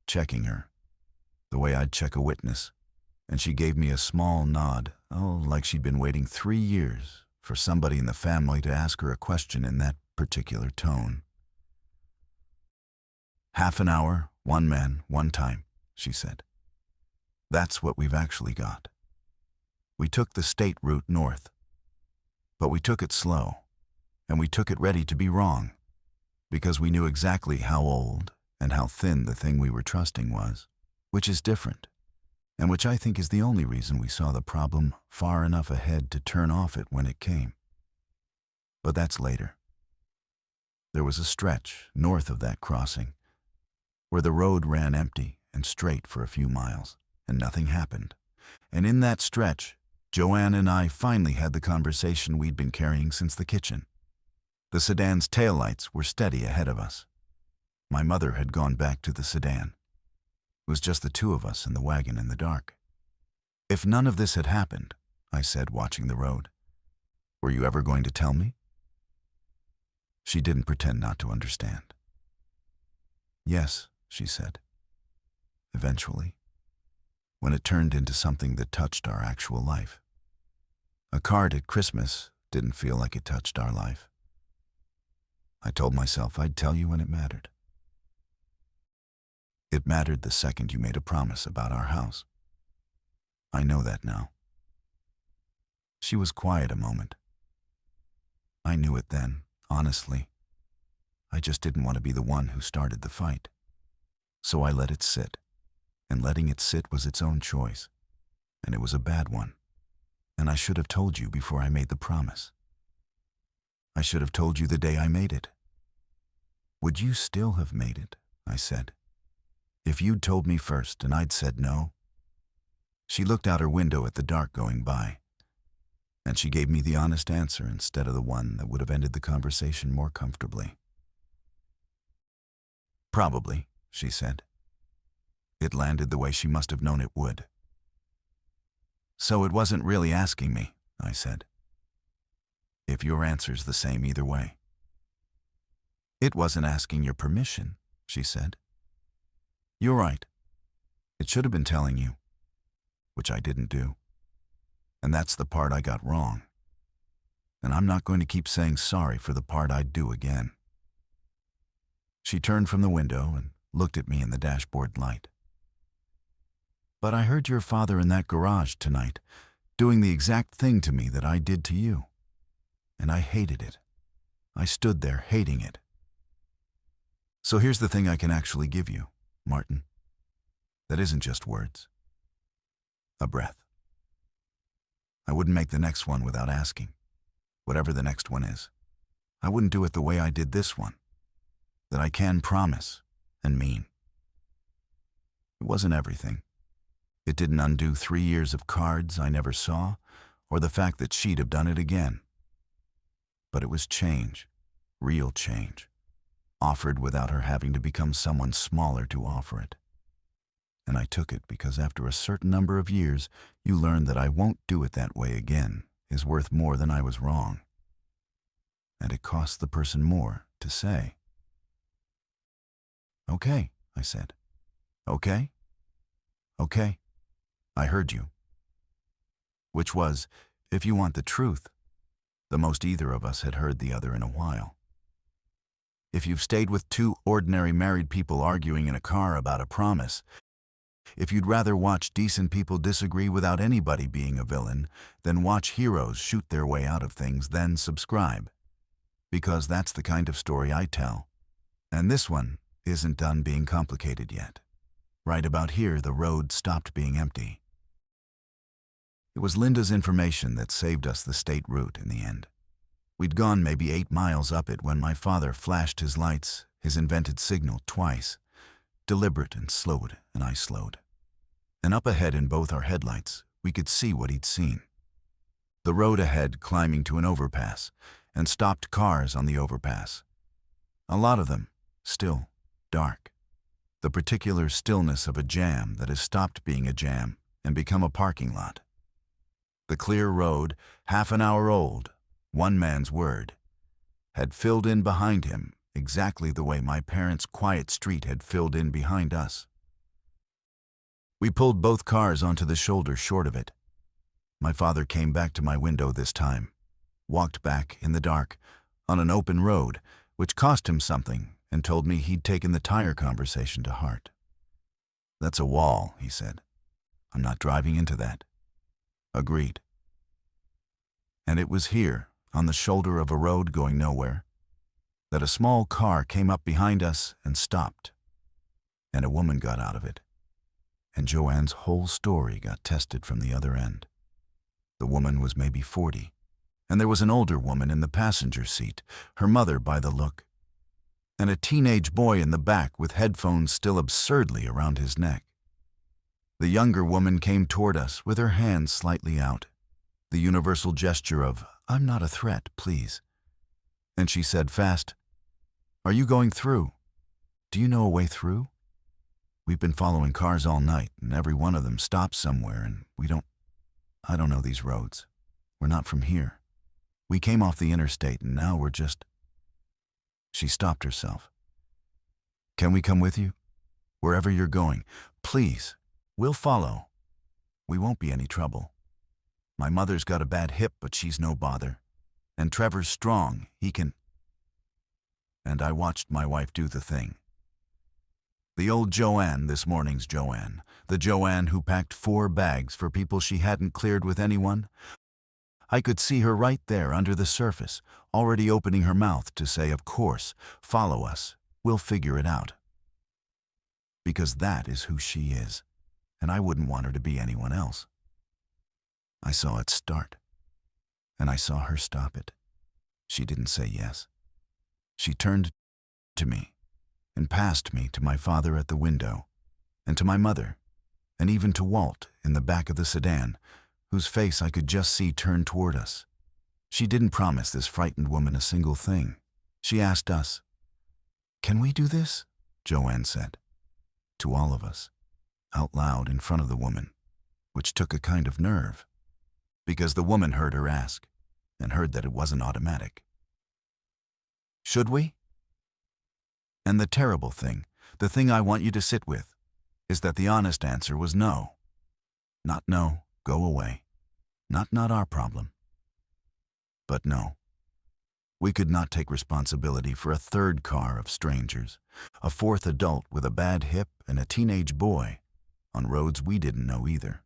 checking her, the way I'd check a witness, and she gave me a small nod, like she'd been waiting 3 years for somebody in the family to ask her a question in that particular tone. "Half an hour, one man, one time," she said. "That's what we've actually got. We took the state route north, but we took it slow, and we took it ready to be wrong, because we knew exactly how old and how thin the thing we were trusting was, which is different, and which I think is the only reason we saw the problem far enough ahead to turn off it when it came. But that's later. There was a stretch north of that crossing where the road ran empty and straight for a few miles, and nothing happened. And in that stretch, Joanne and I finally had the conversation we'd been carrying since the kitchen. The sedan's taillights were steady ahead of us. My mother had gone back to the sedan. It was just the two of us in the wagon in the dark. "If none of this had happened," I said, watching the road, "were you ever going to tell me?" She didn't pretend not to understand. "Yes," she said. "Eventually. When it turned into something that touched our actual life. A card at Christmas didn't feel like it touched our life. I told myself I'd tell you when it mattered. It mattered the second you made a promise about our house. I know that now." She was quiet a moment. I knew it then, honestly. I just didn't want to be the one who started the fight. So I let it sit, and letting it sit was its own choice, and it was a bad one. And I should have told you before I made the promise. I should have told you the day I made it. "Would you still have made it?" I said. "If you'd told me first and I'd said no?" She looked out her window at the dark going by, and she gave me the honest answer instead of the one that would have ended the conversation more comfortably. "Probably," she said. It landed the way she must have known it would. "So it wasn't really asking me," I said. "If your answer's the same either way." "It wasn't asking your permission," she said. "You're right. It should have been telling you, which I didn't do. And that's the part I got wrong. And I'm not going to keep saying sorry for the part I'd do again." She turned from the window and looked at me in the dashboard light. "But I heard your father in that garage tonight, doing the exact thing to me that I did to you. And I hated it. I stood there hating it. So here's the thing I can actually give you, Martin. That isn't just words. A breath. I wouldn't make the next one without asking, whatever the next one is. I wouldn't do it the way I did this one, that I can promise and mean. It wasn't everything. It didn't undo 3 years of cards I never saw, or the fact that she'd have done it again. But it was change, real change. offered without her having to become someone smaller to offer it. And I took it because after a certain number of years, you learn that I won't do it that way again is worth more than I was wrong. And it costs the person more to say. Okay, I said. Okay? Okay. I heard you. Which was, if you want the truth, the most either of us had heard the other in a while. If you've stayed with two ordinary married people arguing in a car about a promise, if you'd rather watch decent people disagree without anybody being a villain than watch heroes shoot their way out of things, then subscribe. Because that's the kind of story I tell. And this one isn't done being complicated yet. Right about here, the road stopped being empty. It was Linda's information that saved us the state route in the end. We'd gone maybe 8 miles up it when my father flashed his lights, his invented signal, twice. Deliberate and slowed, and I slowed. And up ahead in both our headlights, we could see what he'd seen. The road ahead climbing to an overpass, and stopped cars on the overpass. A lot of them, still, dark. The particular stillness of a jam that has stopped being a jam and become a parking lot. The clear road, half an hour old, one man's word, had filled in behind him exactly the way my parents' quiet street had filled in behind us. We pulled both cars onto the shoulder short of it. My father came back to my window this time, walked back in the dark on an open road, which cost him something, and told me he'd taken the tire conversation to heart. That's a wall, he said. I'm not driving into that. Agreed. And it was here, on the shoulder of a road going nowhere, that a small car came up behind us and stopped. And a woman got out of it. And Joanne's whole story got tested from the other end. The woman was maybe 40, and there was an older woman in the passenger seat, her mother by the look, and a teenage boy in the back with headphones still absurdly around his neck. The younger woman came toward us with her hands slightly out, the universal gesture of, "I'm not a threat, please." And she said fast, "Are you going through? Do you know a way through? We've been following cars all night, and every one of them stops somewhere, and I don't know these roads. We're not from here. We came off the interstate, and now we're just..." She stopped herself. "Can we come with you? Wherever you're going. Please. We'll follow. We won't be any trouble. My mother's got a bad hip, but she's no bother. And Trevor's strong. He can..." And I watched my wife do the thing. The old Joanne, this morning's Joanne, the Joanne who packed 4 bags for people she hadn't cleared with anyone. I could see her right there under the surface, already opening her mouth to say, "Of course, follow us. We'll figure it out." Because that is who she is, and I wouldn't want her to be anyone else. I saw it start, and I saw her stop it. She didn't say yes. She turned to me and passed me to my father at the window, and to my mother, and even to Walt in the back of the sedan, whose face I could just see turned toward us. She didn't promise this frightened woman a single thing. She asked us, "Can we do this?" Joanne said, to all of us, out loud in front of the woman, which took a kind of nerve, because the woman heard her ask, and heard that it wasn't automatic. Should we? And the terrible thing, the thing I want you to sit with, is that the honest answer was no. Not no, go away. Not our problem. But no. We could not take responsibility for a third car of strangers, a fourth adult with a bad hip and a teenage boy, on roads we didn't know either,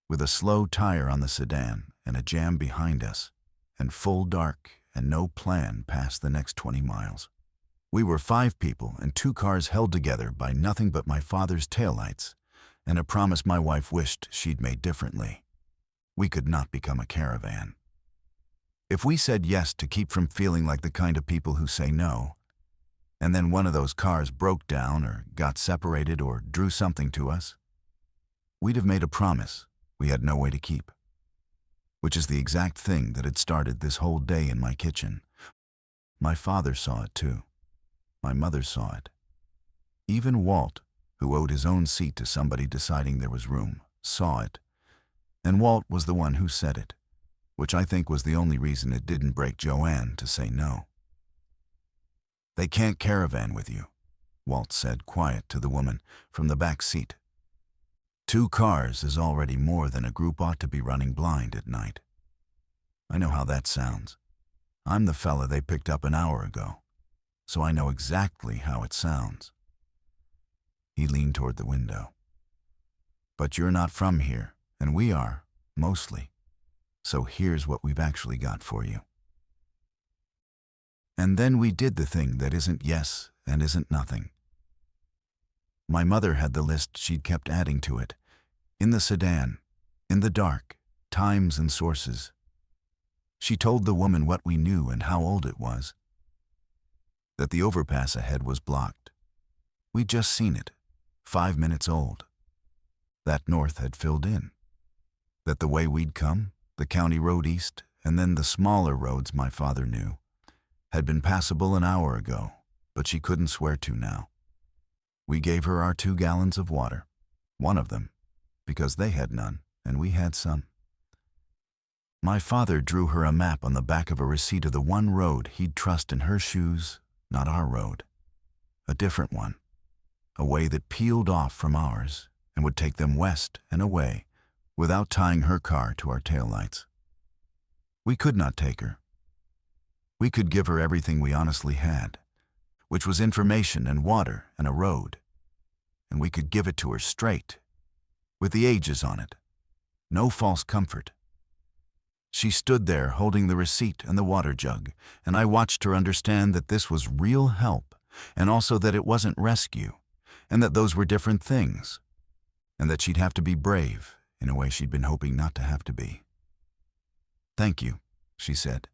with a slow tire on the sedan and a jam behind us, and full dark and no plan past the next 20 miles. We were 5 people and 2 cars held together by nothing but my father's taillights and a promise my wife wished she'd made differently. We could not become a caravan. If we said yes to keep from feeling like the kind of people who say no, and then one of those cars broke down or got separated or drew something to us, we'd have made a promise we had no way to keep. Which is the exact thing that had started this whole day in my kitchen. My father saw it too. My mother saw it. Even Walt, who owed his own seat to somebody deciding there was room, saw it. And Walt was the one who said it, which I think was the only reason it didn't break Joanne to say no. "They can't caravan with you," Walt said quiet to the woman from the back seat. "2 cars is already more than a group ought to be running blind at night. I know how that sounds. I'm the fella they picked up an hour ago, so I know exactly how it sounds." He leaned toward the window. "But you're not from here, and we are, mostly. So here's what we've actually got for you." And then we did the thing that isn't yes and isn't nothing. My mother had the list she'd kept adding to it. In the sedan, in the dark, times and sources. She told the woman what we knew and how old it was. That the overpass ahead was blocked. We'd just seen it, 5 minutes old. That north had filled in. That the way we'd come, the county road east, and then the smaller roads my father knew, had been passable an hour ago, but she couldn't swear to now. We gave her our 2 gallons of water, one of them, because they had none and we had some. My father drew her a map on the back of a receipt of the one road he'd trust in her shoes, not our road. A different one. A way that peeled off from ours and would take them west and away without tying her car to our taillights. We could not take her. We could give her everything we honestly had, which was information and water and a road. And we could give it to her straight, with the ages on it. No false comfort. She stood there holding the receipt and the water jug, and I watched her understand that this was real help, and also that it wasn't rescue, and that those were different things, and that she'd have to be brave in a way she'd been hoping not to have to be. "Thank you," she said.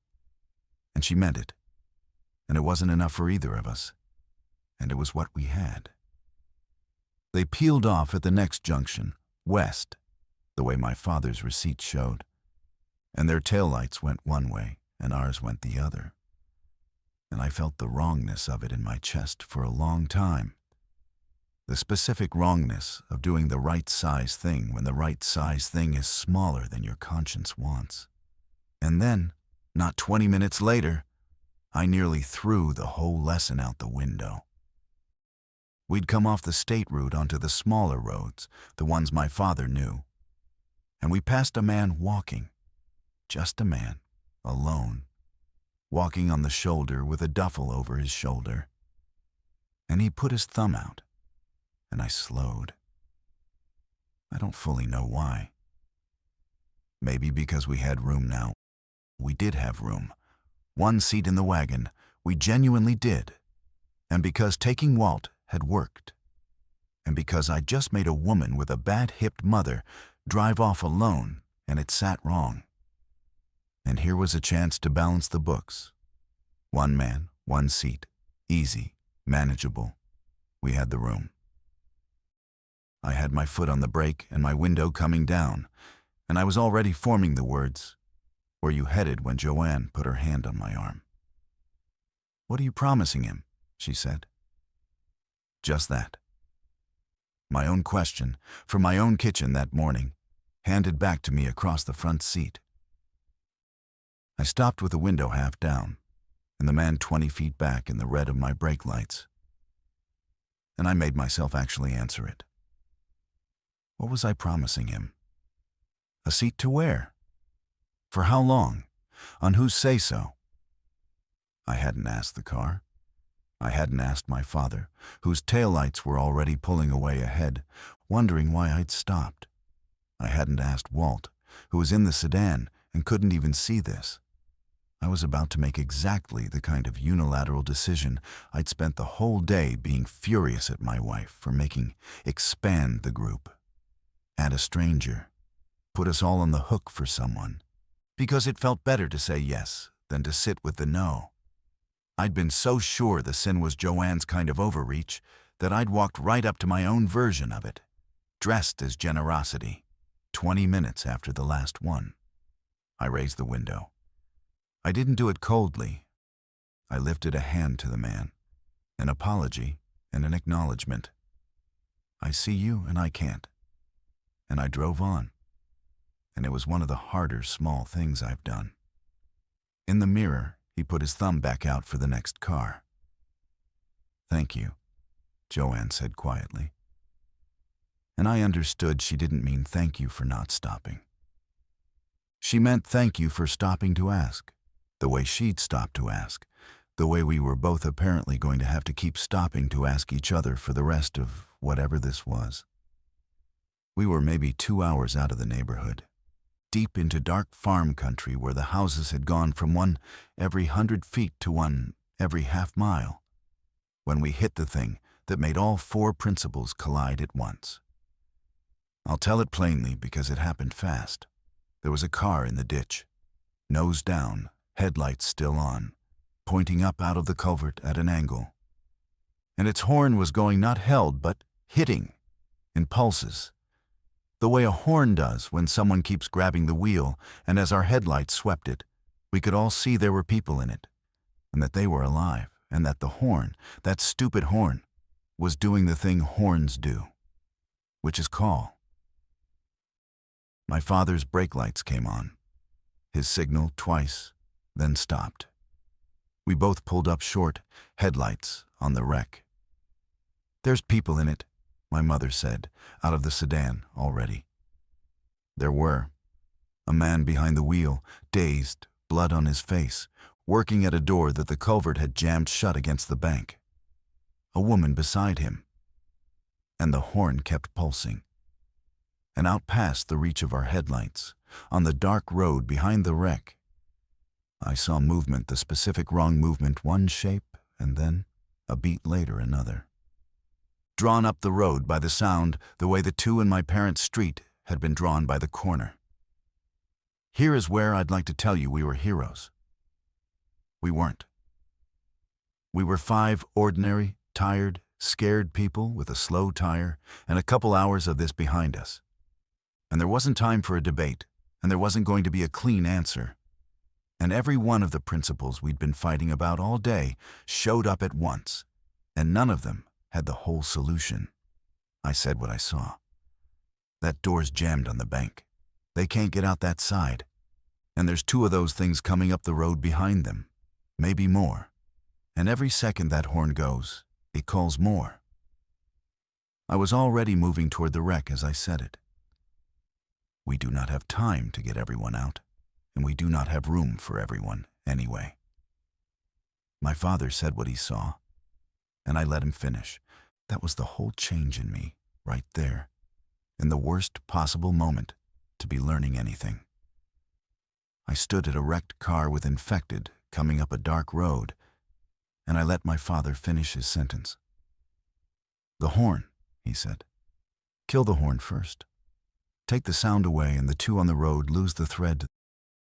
And she meant it. And it wasn't enough for either of us. And it was what we had. They peeled off at the next junction, west, the way my father's receipt showed. And their taillights went one way, and ours went the other. And I felt the wrongness of it in my chest for a long time. The specific wrongness of doing the right size thing when the right size thing is smaller than your conscience wants. And then, not 20 minutes later, I nearly threw the whole lesson out the window. We'd come off the state route onto the smaller roads, the ones my father knew. And we passed a man walking. Just a man, alone, walking on the shoulder with a duffel over his shoulder. And he put his thumb out, and I slowed. I don't fully know why. Maybe because we had room now. We did have room. 1 seat in the wagon, we genuinely did. And because taking Walt had worked. And because I just made a woman with a bad-hipped mother drive off alone, and it sat wrong. And here was a chance to balance the books. 1 man, 1 seat. Easy, manageable. We had the room. I had my foot on the brake and my window coming down, and I was already forming the words, "Where you headed?" when Joanne put her hand on my arm. "What are you promising him?" she said. Just that. My own question, from my own kitchen that morning, handed back to me across the front seat. I stopped with the window half down, and the man 20 feet back in the red of my brake lights. And I made myself actually answer it. What was I promising him? A seat to where? For how long? On whose say-so? I hadn't asked the car. I hadn't asked my father, whose taillights were already pulling away ahead, wondering why I'd stopped. I hadn't asked Walt, who was in the sedan and couldn't even see this. I was about to make exactly the kind of unilateral decision I'd spent the whole day being furious at my wife for making expand the group. Add a stranger. Put us all on the hook for someone. Because it felt better to say yes than to sit with the no. I'd been so sure the sin was Joanne's kind of overreach that I'd walked right up to my own version of it, dressed as generosity, 20 minutes after the last one. I raised the window. I didn't do it coldly. I lifted a hand to the man, an apology, and an acknowledgement. I see you and I can't. And I drove on. And it was one of the harder small things I've done. In the mirror, he put his thumb back out for the next car. Thank you, Joanne said quietly. And I understood she didn't mean thank you for not stopping. She meant thank you for stopping to ask, the way she'd stopped to ask, the way we were both apparently going to have to keep stopping to ask each other for the rest of whatever this was. We were maybe 2 hours out of the neighborhood, deep into dark farm country where the houses had gone from one every 100 feet to one every half mile, when we hit the thing that made all 4 principles collide at once. I'll tell it plainly because it happened fast. There was a car in the ditch, nose down, headlights still on, pointing up out of the culvert at an angle. And its horn was going not held, but hitting, in pulses, the way a horn does when someone keeps grabbing the wheel, and as our headlights swept it, we could all see there were people in it, and that they were alive, and that the horn, that stupid horn, was doing the thing horns do, which is call. My father's brake lights came on. His signal twice, then stopped. We both pulled up short, headlights on the wreck. There's people in it, my mother said, out of the sedan already. There were. A man behind the wheel, dazed, blood on his face, working at a door that the culvert had jammed shut against the bank. A woman beside him. And the horn kept pulsing. And out past the reach of our headlights, on the dark road behind the wreck, I saw movement, the specific wrong movement, one shape, and then, a beat later, another. Drawn up the road by the sound, the way the 2 in my parents' street had been drawn by the corner. Here is where I'd like to tell you we were heroes. We weren't. We were 5 ordinary, tired, scared people with a slow tire and a couple hours of this behind us. And there wasn't time for a debate, and there wasn't going to be a clean answer. And every one of the principles we'd been fighting about all day showed up at once, and none of them had the whole solution. I said what I saw. That door's jammed on the bank. They can't get out that side. And there's 2 of those things coming up the road behind them, maybe more. And every second that horn goes, it calls more. I was already moving toward the wreck as I said it. We do not have time to get everyone out, and we do not have room for everyone anyway. My father said what he saw, and I let him finish. That was the whole change in me, right there, in the worst possible moment to be learning anything. I stood at a wrecked car with infected coming up a dark road, and I let my father finish his sentence. The horn, he said. Kill the horn first. Take the sound away and the 2 on the road lose the thread.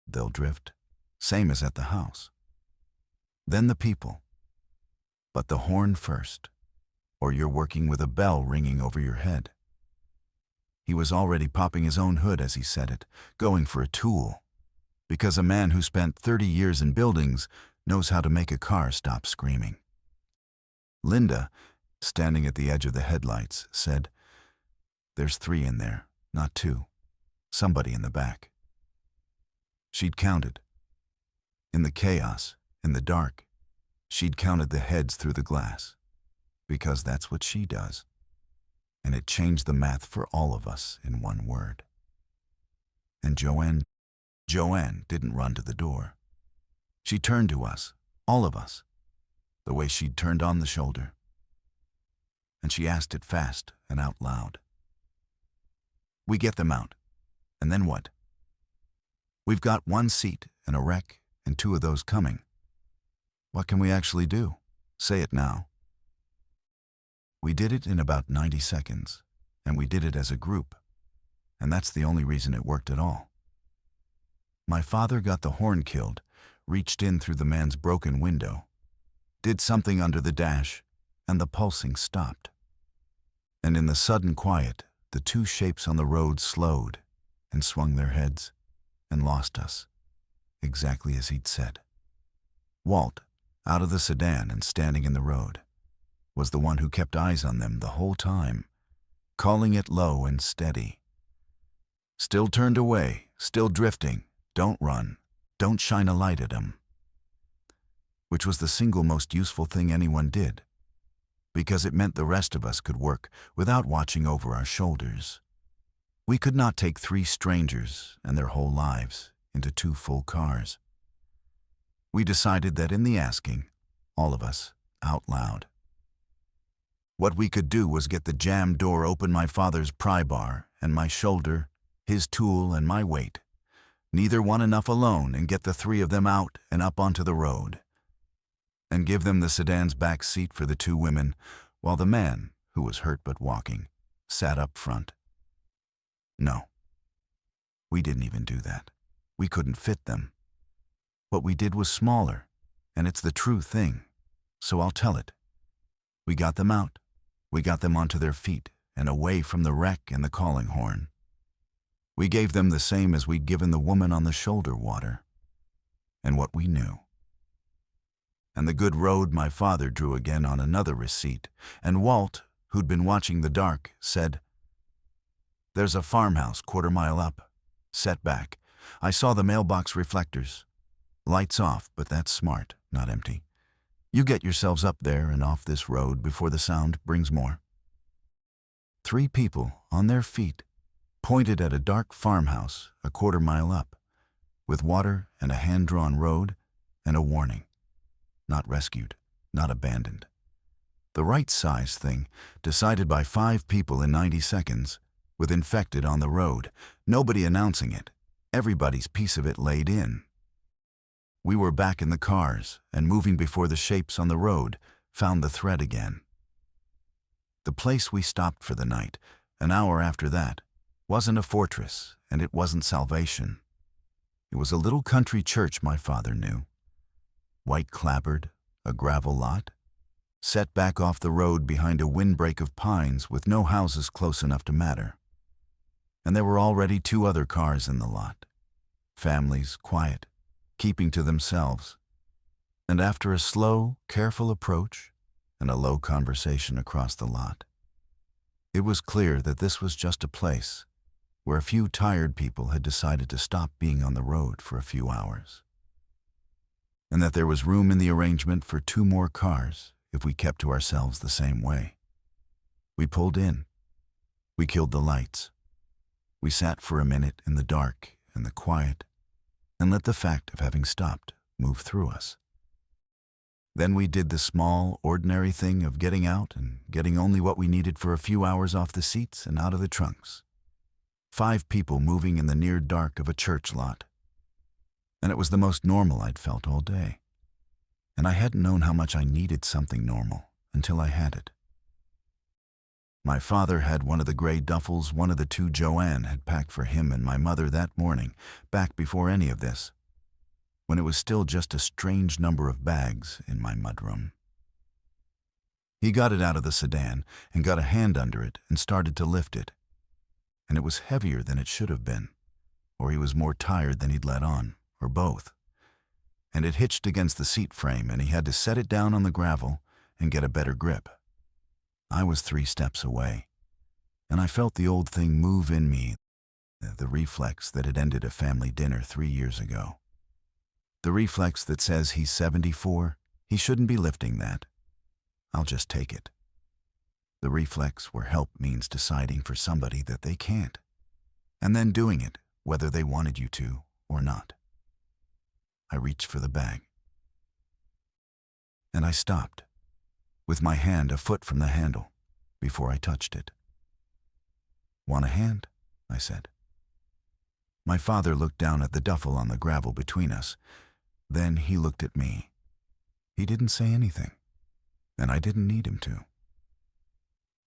They'll drift, same as at the house. Then the people. But the horn first, or you're working with a bell ringing over your head. He was already popping his own hood as he said it, going for a tool, because a man who spent 30 years in buildings knows how to make a car stop screaming. Linda, standing at the edge of the headlights, said, There's 3 in there. Not 2. Somebody in the back. She'd counted. In the chaos, in the dark, she'd counted the heads through the glass, because that's what she does. And it changed the math for all of us in one word. And Joanne didn't run to the door. She turned to us, all of us, the way she'd turned on the shoulder. And she asked it fast and out loud. We get them out. And then what? We've got 1 seat and a wreck and 2 of those coming. What can we actually do? Say it now. We did it in about 90 seconds, and we did it as a group. And that's the only reason it worked at all. My father got the horn killed, reached in through the man's broken window, did something under the dash, and the pulsing stopped. And in the sudden quiet, the 2 shapes on the road slowed and swung their heads and lost us, exactly as he'd said. Walt, out of the sedan and standing in the road, was the one who kept eyes on them the whole time, calling it low and steady. Still turned away, still drifting, don't run, don't shine a light at 'em. Which was the single most useful thing anyone did, because it meant the rest of us could work without watching over our shoulders. We could not take 3 strangers and their whole lives into 2 full cars. We decided that in the asking, all of us, out loud. What we could do was get the jammed door open my father's pry bar and my shoulder, his tool and my weight, neither one enough alone, and get the 3 of them out and up onto the road, and give them the sedan's back seat for the 2 women, while the man, who was hurt but walking, sat up front. No, we didn't even do that. We couldn't fit them. What we did was smaller, and it's the true thing, so I'll tell it. We got them out. We got them onto their feet and away from the wreck and the calling horn. We gave them the same as we'd given the woman on the shoulder water, and what we knew. And the good road my father drew again on another receipt, and Walt, who'd been watching the dark, said, "There's a farmhouse 1/4 mile up. Set back. I saw the mailbox reflectors. Lights off, but that's smart, not empty. You get yourselves up there and off this road before the sound brings more." 3 people, on their feet, pointed at a dark farmhouse 1/4 mile up, with water and a hand-drawn road and a warning. Not rescued, not abandoned. The right size thing, decided by 5 people in 90 seconds, with infected on the road, nobody announcing it, everybody's piece of it laid in. We were back in the cars, and moving before the shapes on the road found the thread again. The place we stopped for the night, an hour after that, wasn't a fortress, and it wasn't salvation. It was a little country church my father knew. White clapboard, a gravel lot, set back off the road behind a windbreak of pines with no houses close enough to matter. And there were already 2 other cars in the lot. Families, quiet, keeping to themselves. And after a slow, careful approach and a low conversation across the lot, it was clear that this was just a place where a few tired people had decided to stop being on the road for a few hours, and that there was room in the arrangement for 2 more cars if we kept to ourselves the same way. We pulled in. We killed the lights. We sat for a minute in the dark and the quiet, and let the fact of having stopped move through us. Then we did the small, ordinary thing of getting out and getting only what we needed for a few hours off the seats and out of the trunks. 5 people moving in the near dark of a church lot. And it was the most normal I'd felt all day. And I hadn't known how much I needed something normal until I had it. My father had one of the gray duffels one of the 2 Joanne had packed for him and my mother that morning, back before any of this, when it was still just a strange number of bags in my mudroom. He got it out of the sedan and got a hand under it and started to lift it. And it was heavier than it should have been, or he was more tired than he'd let on, or both. And it hitched against the seat frame, and he had to set it down on the gravel and get a better grip. I was 3 steps away, and I felt the old thing move in me, the reflex that had ended a family dinner 3 years ago. The reflex that says he's 74, he shouldn't be lifting that. I'll just take it. The reflex where help means deciding for somebody that they can't, and then doing it whether they wanted you to or not. I reached for the bag. And I stopped, with my hand a foot from the handle, before I touched it. "Want a hand?" I said. My father looked down at the duffel on the gravel between us. Then he looked at me. He didn't say anything, and I didn't need him to.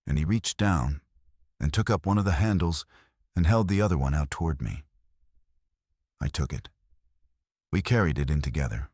And he reached down and took up one of the handles and held the other one out toward me. I took it. We carried it in together,